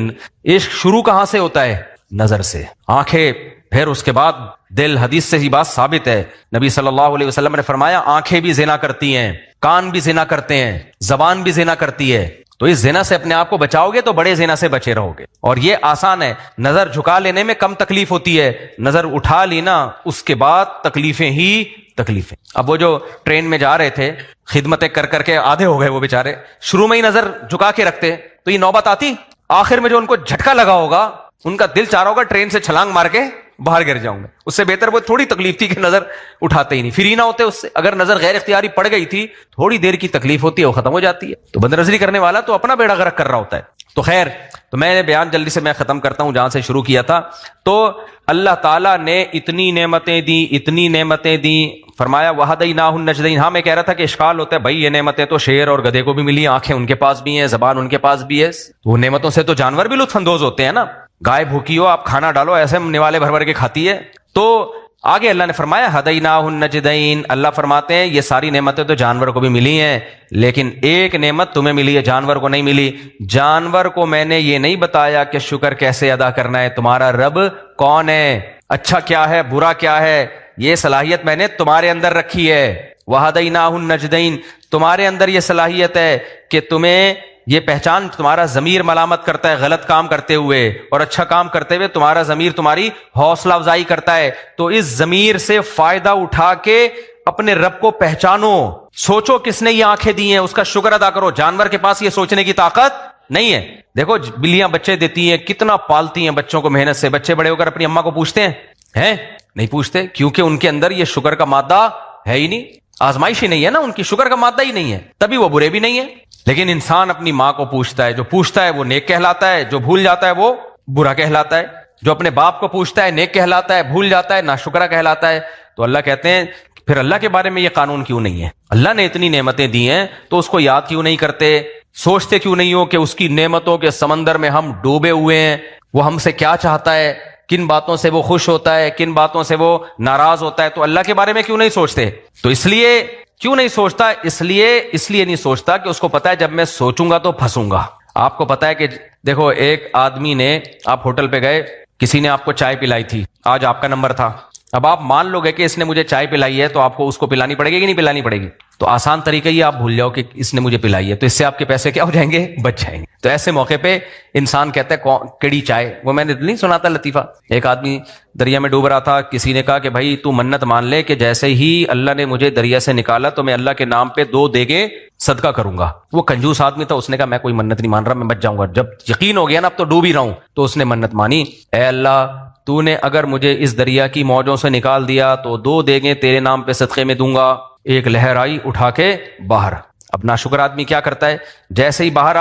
عشق شروع کہاں سے ہوتا ہے؟ نظر سے. آنکھیں, پھر اس کے بعد دل. حدیث سے ہی بات ثابت ہے, نبی صلی اللہ علیہ وسلم نے فرمایا آنکھیں بھی زنا کرتی ہیں, کان بھی زنا کرتے ہیں, زبان بھی زنا کرتی ہے. تو اس زنا سے اپنے آپ کو بچاؤ گے تو بڑے زنا سے بچے رہو گے. اور یہ آسان ہے, نظر جھکا لینے میں کم تکلیف ہوتی ہے, نظر اٹھا لینا اس کے بعد تکلیفیں ہی تکلیفیں. اب وہ جو ٹرین میں جا رہے تھے, خدمتیں کر کر کے آدھے ہو گئے وہ بیچارے, شروع میں ہی نظر جھکا کے رکھتے تو یہ نوبت آتی, آخر میں جو ان کو جھٹکا لگا ہوگا ان کا دل چاہ رہا ہوگا ٹرین سے چھلانگ مار کے باہر گر جاؤں گا. اس سے بہتر وہ تھوڑی تکلیف تھی کہ نظر اٹھاتے ہی نہیں, فری نہ ہوتے اس سے. اگر نظر غیر اختیاری پڑ گئی تھی, تھوڑی دیر کی تکلیف ہوتی ہے, وہ ختم ہو جاتی ہے. تو بد نظری کرنے والا تو اپنا بیڑا غرق کر رہا ہوتا ہے. تو خیر, تو میں نے بیان جلدی سے میں ختم کرتا ہوں جہاں سے شروع کیا تھا. تو اللہ تعالیٰ نے اتنی نعمتیں دی, اتنی نعمتیں دی. فرمایا وَهَدَيْنَاهُ النَّجْدَيْنِ. ہاں میں کہہ رہا تھا کہ اشکال ہوتا ہے بھائی, یہ نعمتیں تو شیر اور گدھے کو بھی ملی, آنکھیں ان کے پاس بھی ہیں, زبان ان کے پاس بھی ہے. وہ نعمتوں سے تو جانور بھی لطف اندوز ہوتے ہیں نا. گائے بھوکی ہو, آپ کھانا ڈالو, ایسے نوالے بھر بھر کے کھاتی ہے. تو آگے اللہ نے فرمایا ہدیناہ النجدین. اللہ فرماتے ہیں یہ ساری نعمتیں تو جانور کو بھی ملی ہیں, لیکن ایک نعمت تمہیں ملی ہے, جانور کو نہیں ملی. جانور کو میں نے یہ نہیں بتایا کہ شکر کیسے ادا کرنا ہے, تمہارا رب کون ہے, اچھا کیا ہے, برا کیا ہے, یہ صلاحیت میں نے تمہارے اندر رکھی ہے. وہدیناہ النجدین, تمہارے اندر یہ صلاحیت ہے کہ تمہیں یہ پہچان, تمہارا ضمیر ملامت کرتا ہے غلط کام کرتے ہوئے, اور اچھا کام کرتے ہوئے تمہارا ضمیر تمہاری حوصلہ افزائی کرتا ہے. تو اس ضمیر سے فائدہ اٹھا کے اپنے رب کو پہچانو, سوچو کس نے یہ آنکھیں دی ہیں, اس کا شکر ادا کرو. جانور کے پاس یہ سوچنے کی طاقت نہیں ہے. دیکھو بلیاں بچے دیتی ہیں, کتنا پالتی ہیں بچوں کو محنت سے. بچے بڑے ہو کر اپنی اماں کو پوچھتے ہیں نہیں پوچھتے, کیونکہ ان کے اندر یہ شکر کا مادہ ہے ہی نہیں, آزمائش ہی نہیں ہے نا ان کی, شکر کا مادہ ہی نہیں ہے, تبھی وہ برے بھی نہیں ہیں. لیکن انسان اپنی ماں کو پوچھتا ہے, جو پوچھتا ہے وہ نیک کہلاتا ہے, جو بھول جاتا ہے وہ برا کہلاتا ہے. جو اپنے باپ کو پوچھتا ہے نیک کہلاتا ہے, بھول جاتا ہے ناشکرا کہلاتا ہے. تو اللہ کہتے ہیں پھر اللہ کے بارے میں یہ قانون کیوں نہیں ہے؟ اللہ نے اتنی نعمتیں دی ہیں تو اس کو یاد کیوں نہیں کرتے, سوچتے کیوں نہیں ہو کہ اس کی نعمتوں کے سمندر میں ہم ڈوبے ہوئے ہیں, وہ ہم سے کیا چاہتا ہے, کن باتوں سے وہ خوش ہوتا ہے, کن باتوں سے وہ ناراض ہوتا ہے. تو اللہ کے بارے میں کیوں نہیں سوچتے؟ تو اس لیے کیوں نہیں سوچتا؟ اس لیے نہیں سوچتا کہ اس کو پتا ہے جب میں سوچوں گا تو پھنسوں گا. آپ کو پتا ہے کہ دیکھو ایک آدمی نے, آپ ہوٹل پہ گئے, کسی نے آپ کو چائے پلائی تھی, آج آپ کا نمبر تھا. اب آپ مان لو گے کہ اس نے مجھے چائے پلائی ہے, تو آپ کو اس کو پلانی پڑے گی کہ نہیں پلانی پڑے گی؟ تو آسان طریقہ یہ آپ بھول جاؤ کہ اس نے مجھے پلائی ہے, تو اس سے آپ کے پیسے کیا ہو جائیں گے؟ بچ جائیں گے. تو ایسے موقع پہ انسان کہتا ہے کیڑی چائے. وہ میں نے نہیں سنا تھا لطیفہ, ایک آدمی دریا میں ڈوب رہا تھا, کسی نے کہا کہ بھائی تو منت مان لے کہ جیسے ہی اللہ نے مجھے دریا سے نکالا تو میں اللہ کے نام پہ 2 دیگیں صدقہ کروں گا. وہ کنجوس آدمی تھا, اس نے کہا میں کوئی منت نہیں مان رہا, میں بچ جاؤں گا. جب یقین ہو گیا نا اب تو ڈوب ہی رہا ہوں, تو اس نے منت مانی, اے اللہ تو نے اگر مجھے اس دریا کی موجوں سے نکال دیا تو 2 دیگیں تیرے نام پہ صدقے میں دوں گا. ایک لہر آئی, اٹھا کے باہر. اب ناشکر آدمی کیا کرتا ہے؟ جیسے ہی باہر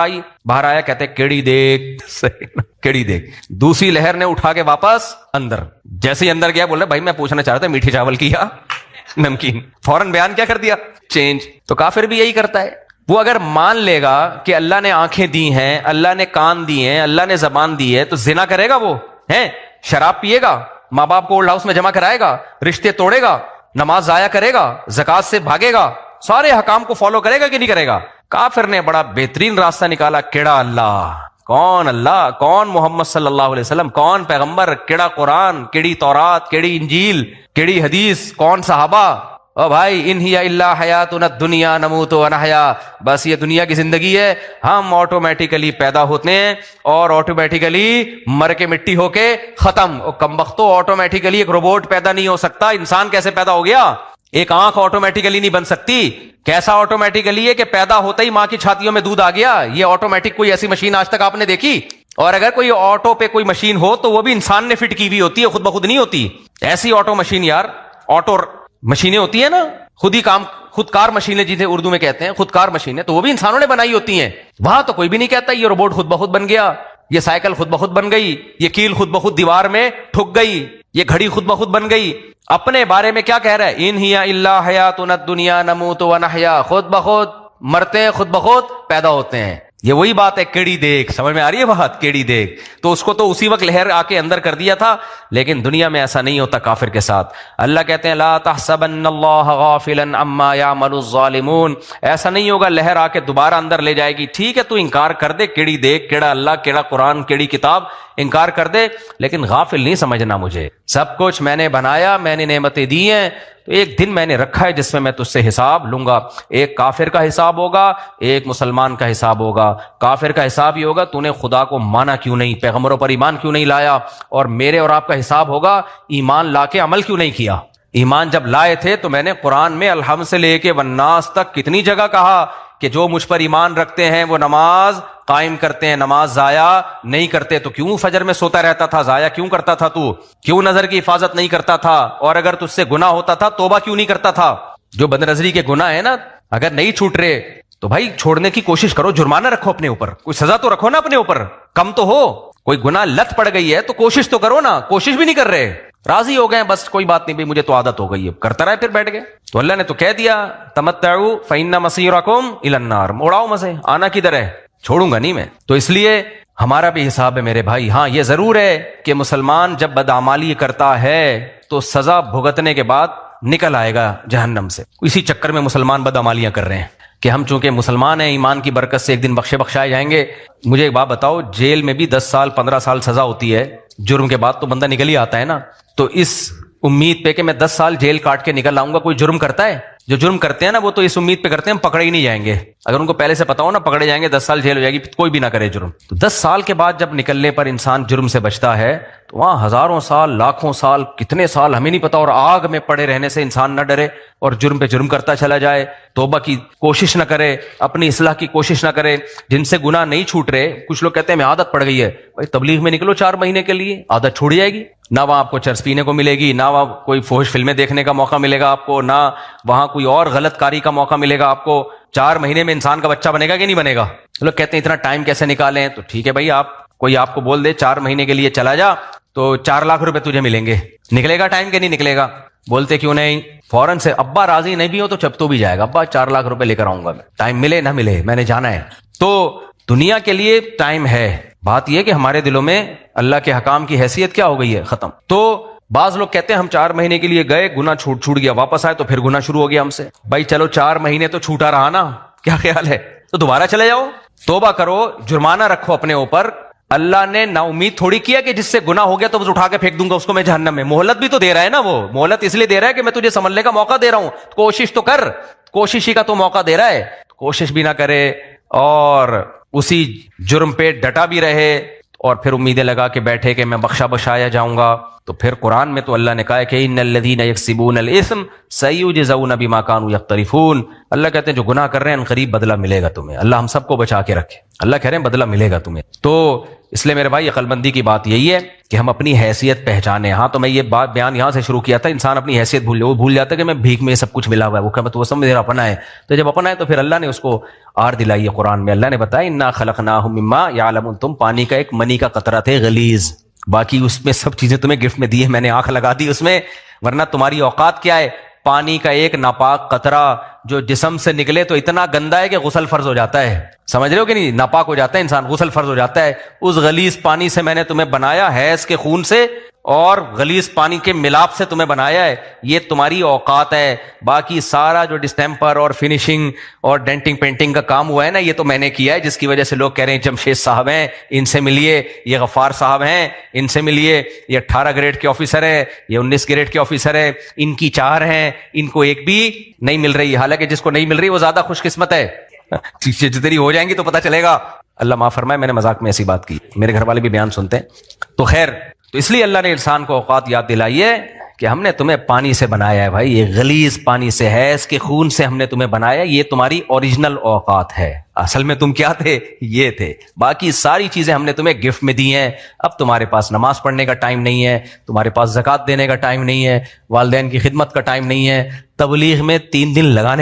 آیا کہتے ہیں کیڑی دیکھ، کیڑی دیکھ، دوسری لہر نے اٹھا کے واپس اندر، جیسے ہی اندر گیا بول رہا بھائی میں پوچھنا چاہ رہا تھا میٹھے چاول کی یا نمکین، فوراً بیان کیا کر دیا؟ چینج۔ تو کافر بھی یہی کرتا ہے، وہ اگر مان لے گا کہ اللہ نے آنکھیں دی ہیں، اللہ نے کان دی ہیں، اللہ نے زبان دی ہے، تو زنا کرے گا، وہ ہے شراب پیے گا، ماں باپ کو اولڈ ہاؤس میں جمع کرائے گا، رشتے توڑے گا، نماز ضائع کرے گا، زکات سے بھاگے گا، سارے حکام کو فالو کرے گا کہ نہیں کرے گا؟ کافر نے بڑا بہترین راستہ نکالا، کیڑا اللہ، کون اللہ، کون محمد صلی اللہ علیہ وسلم، کون پیغمبر، کیڑا قرآن، کیڑی تورات، کیڑی انجیل، کیڑی حدیث، کون صحابہ۔ او بھائی ان ہی الا حیاتنا الدنیا نموت و نحیا، بس یہ دنیا کی زندگی ہے، ہم آٹومیٹیکلی پیدا ہوتے ہیں اور آٹومیٹیکلی مر کے مٹی ہو کے ختم۔ او کمبختو، آٹومیٹیکلی ایک روبوٹ پیدا نہیں ہو سکتا، انسان کیسے پیدا ہو گیا؟ ایک آنکھ آٹومیٹیکلی نہیں بن سکتی، کیسا آٹومیٹیکلی ہے کہ پیدا ہوتا ہی ماں کی چھاتیوں میں دودھ آ گیا؟ یہ آٹومیٹک کوئی ایسی مشین آج تک آپ نے دیکھی؟ اور اگر کوئی آٹو پہ کوئی مشین ہو تو وہ بھی انسان نے فٹ کی ہوئی ہوتی ہے، خود بخود نہیں ہوتی۔ ایسی آٹو مشین یار، آٹو مشینیں ہوتی ہیں نا، خودکار مشینیں جنہیں اردو میں کہتے ہیں، خودکار مشینیں، تو وہ بھی انسانوں نے بنائی ہوتی ہیں۔ وہاں تو کوئی بھی نہیں کہتا یہ روبوٹ خود بخود بن گیا، یہ سائیکل خود بخود بن گئی، یہ کیل خود بخود دیوار میں ٹھک گئی، یہ گھڑی خود بخود بن گئی۔ اپنے بارے میں کیا کہہ رہا ہے؟ ان ہی الا حیاتنا الدنیا نموت و نحیا، خود بخود مرتے ہیں، خود بخود پیدا ہوتے ہیں۔ یہ وہی بات ہے، کیڑی دیکھ، سمجھ میں آ رہی ہے بات؟ کیڑی دیکھ، تو اس کو تو اسی وقت لہر آ کے اندر کر دیا تھا، لیکن دنیا میں ایسا نہیں ہوتا کافر کے ساتھ۔ اللہ کہتے ہیں لا تحسبن اللہ غافلا عما يعمل الظالمون، ایسا نہیں ہوگا لہر آ کے دوبارہ اندر لے جائے گی۔ ٹھیک ہے تو انکار کر دے، کیڑی دیکھ، کیڑا اللہ، کیڑا قرآن، کیڑی کتاب، انکار کر دے، لیکن غافل نہیں سمجھنا مجھے، سب کچھ میں نے بنایا، میں نے نعمتیں دی ہیں، تو ایک دن میں نے رکھا ہے جس میں تجھ سے حساب لوں گا۔ ایک کافر کا حساب ہوگا، ایک مسلمان کا حساب ہوگا۔ کافر کا حساب یہ ہوگا تو نے خدا کو مانا کیوں نہیں، پیغمبروں پر ایمان کیوں نہیں لایا، اور میرے اور آپ کا حساب ہوگا ایمان لا کے عمل کیوں نہیں کیا۔ ایمان جب لائے تھے تو میں نے قرآن میں الحمد سے لے کے والناس تک کتنی جگہ کہا کہ جو مجھ پر ایمان رکھتے ہیں وہ نماز قائم کرتے ہیں، نماز ضائع نہیں کرتے۔ تو کیوں فجر میں سوتا رہتا تھا؟ ضائع کیوں کرتا تھا تو؟ کیوں نظر کی حفاظت نہیں کرتا تھا؟ اور اگر تجھ سے گناہ ہوتا تھا توبہ کیوں نہیں کرتا تھا؟ جو بدنظری کے گناہ ہیں نا، اگر نہیں چھوٹ رہے تو بھائی چھوڑنے کی کوشش کرو، جرمانہ رکھو اپنے اوپر، کوئی سزا تو رکھو نا اپنے اوپر، کم تو ہو۔ کوئی گناہ لت پڑ گئی ہے تو کوشش تو کرو نا، کوشش بھی نہیں کر رہے، راضی ہو گئے بس کوئی بات نہیں بھائی مجھے تو عادت ہو گئی ہے، کرتا رہے پھر بیٹھ گئے۔ تو اللہ نے تو کہہ دیا تمتعوا فإن مصيركم إلى النار، اڑاؤ مزے، آنا کدھر ہے، چھوڑوں گا نہیں میں۔ تو اس لیے ہمارا بھی حساب ہے میرے بھائی۔ ہاں یہ ضرور ہے کہ مسلمان جب بدعمالی کرتا ہے تو سزا بھگتنے کے بعد نکل آئے گا جہنم سے۔ اسی چکر میں مسلمان بدعمالیاں کر رہے ہیں کہ ہم چونکہ مسلمان ہیں، ایمان کی برکت سے ایک دن بخشائے جائیں گے۔ مجھے ایک بات بتاؤ، جیل میں بھی 10 سال 15 سال سزا ہوتی ہے، جرم کے بعد تو بندہ نکل ہی آتا ہے نا۔ تو اس امید پہ کہ میں 10 سال جیل کاٹ کے نکل آؤں گا، کوئی جرم کرتا ہے؟ جو جرم کرتے ہیں نا وہ تو اس امید پہ کرتے ہیں ہم پکڑے ہی نہیں جائیں گے۔ اگر ان کو پہلے سے پتا ہو نا پکڑے جائیں گے 10 سال جیل ہو جائے گی، کوئی بھی نہ کرے جرم۔ تو 10 سال کے بعد جب نکلنے پر انسان جرم سے بچتا ہے تو وہاں ہزاروں سال، لاکھوں سال، کتنے سال ہمیں نہیں پتا، اور آگ میں پڑے رہنے سے انسان نہ ڈرے اور جرم پہ جرم کرتا چلا جائے، توبہ کی کوشش نہ کرے، اپنی اصلاح کی کوشش نہ کرے۔ جن سے گناہ نہیں چھوٹ رہے، کچھ لوگ کہتے ہیں میں عادت پڑ گئی ہے، بھائی تبلیغ میں نکلو 4 مہینے کے لیے، عادت چھوڑ جائے گی۔ نہ وہاں آپ کو چرس پینے کو ملے گی، نہ وہاں کوئی فحش فلمیں دیکھنے کا موقع ملے گا آپ کو، نہ وہاں کوئی اور غلط کاری کا موقع ملے گا آپ کو۔ 4 مہینے میں انسان کا بچہ بنے گا کہ نہیں بنے گا؟ لوگ کہتے ہیں اتنا ٹائم کیسے نکالیں؟ تو ٹھیک ہے بھائی، کوئی آپ کو بول دے 4 مہینے کے لیے چلا جا تو 4 لاکھ روپے تجھے ملیں گے، نکلے گا ٹائم کہ نہیں نکلے گا؟ بولتے کیوں نہیں؟ فوراً سے ابا راضی نہیں بھی ہو تو چپ تو بھی جائے گا، ابا 4 لاکھ روپے لے کر آؤں گا میں، ٹائم ملے نہ ملے میں نے جانا ہے۔ تو دنیا کے لیے ٹائم ہے، بات یہ کہ ہمارے دلوں میں اللہ کے حکام کی حیثیت کیا ہو گئی ہے، ختم۔ تو بعض لوگ کہتے ہیں ہم 4 مہینے کے لیے گئے، گناہ چھوٹ گیا، واپس آئے تو پھر گناہ شروع ہو گیا ہم سے۔ بھائی چلو 4 مہینے تو چھوٹا رہا نا، کیا خیال ہے؟ تو دوبارہ چلے جاؤ، توبہ کرو، جرمانہ رکھو اپنے اوپر۔ اللہ نے نا امید تھوڑی کیا کہ جس سے گناہ ہو گیا تو بس اٹھا کے پھینک دوں گا اس کو میں جہنم میں، مہلت بھی تو دے رہا ہے نا، وہ مہلت اس لیے دے رہا ہے کہ میں تجھے سنبھلنے کا موقع دے رہا ہوں، کوشش تو کر، کوشش ہی کا تو موقع دے رہا ہے، کوشش بھی نہ کرے اور اسی جرم پہ ڈٹا بھی رہے اور پھر امیدیں لگا کے بیٹھے کہ میں بخشایا جاؤں گا۔ تو پھر قرآن میں تو اللہ نے کہا ہے کہ ان الذین یکسبون الاثم سیجزون بما کانوا یقترفون، اللہ کہتے ہیں جو گناہ کر رہے ہیں ان قریب بدلہ ملے گا تمہیں. اللہ ہم سب کو بچا کے رکھے. اللہ کہہ رہے ہیں بدلہ ملے گا تمہیں. تو اس لیے میرے بھائی عقل مندی کی بات یہی ہے کہ ہم اپنی حیثیت پہچانے. ہاں تو میں یہ بات بیان یہاں سے شروع کیا تھا، انسان اپنی حیثیت بھول جاتا ہے کہ میں بھیک میں سب کچھ ملا ہوا ہے، وہ کہ تو وہ سب میرا اپنا ہے. تو جب اپنا ہے تو پھر اللہ نے اس کو آر دلائی ہے. قرآن میں اللہ نے بتایا انا خلقناہم مما یعلمون، تم پانی کا ایک منی کا قطرہ تھے غلیظ، باقی اس میں سب چیزیں تمہیں گفٹ میں دی ہے، میں نے آنکھ لگا دی اس میں. ورنہ تمہاری اوقات کیا ہے؟ پانی کا ایک ناپاک قطرہ جو جسم سے نکلے تو اتنا گندا ہے کہ غسل فرض ہو جاتا ہے. سمجھ رہے ہو کہ نہیں؟ ناپاک ہو جاتا ہے انسان، غسل فرض ہو جاتا ہے. اس غلیظ پانی سے میں نے تمہیں بنایا، حیض کے خون سے اور غلیظ پانی کے ملاپ سے تمہیں بنایا ہے. یہ تمہاری اوقات ہے. باقی سارا جو ڈسٹیمپر اور فنیشنگ اور ڈینٹنگ پینٹنگ کا کام ہوا ہے نا، یہ تو میں نے کیا ہے، جس کی وجہ سے لوگ کہہ رہے ہیں جمشید صاحب ہیں ان سے ملیے، یہ غفار صاحب ہیں ان سے ملیے، یہ 18 گریڈ کے آفیسر ہے، یہ 19 گریڈ کے آفیسر ہے، ان کی 4 ہیں، ان کو ایک بھی نہیں مل رہی. حالانکہ جس کو نہیں مل رہی وہ زیادہ خوش قسمت ہے. جتنی ہو جائیں گی تو پتہ چلے گا. اللہ معاف فرمائے، میں نے مذاق میں ایسی بات کی، میرے گھر والے بھی بیان سنتے ہیں. تو خیر، تو اس لیے اللہ نے انسان کو اوقات یاد دلائی ہے کہ ہم نے تمہیں پانی سے بنایا ہے بھائی، یہ غلیظ پانی سے، حیض کے خون سے ہم نے تمہیں بنایا. یہ تمہاری اوریجنل اوقات ہے. اصل میں تم کیا تھے؟ یہ تھے. باقی ساری چیزیں ہم نے تمہیں گفٹ میں دی ہیں. اب تمہارے پاس نماز پڑھنے کا ٹائم نہیں ہے، تمہارے پاس زکوٰۃ دینے کا ٹائم نہیں ہے، والدین کی خدمت کا ٹائم نہیں ہے، تبلیغ میں 3 دن لگانے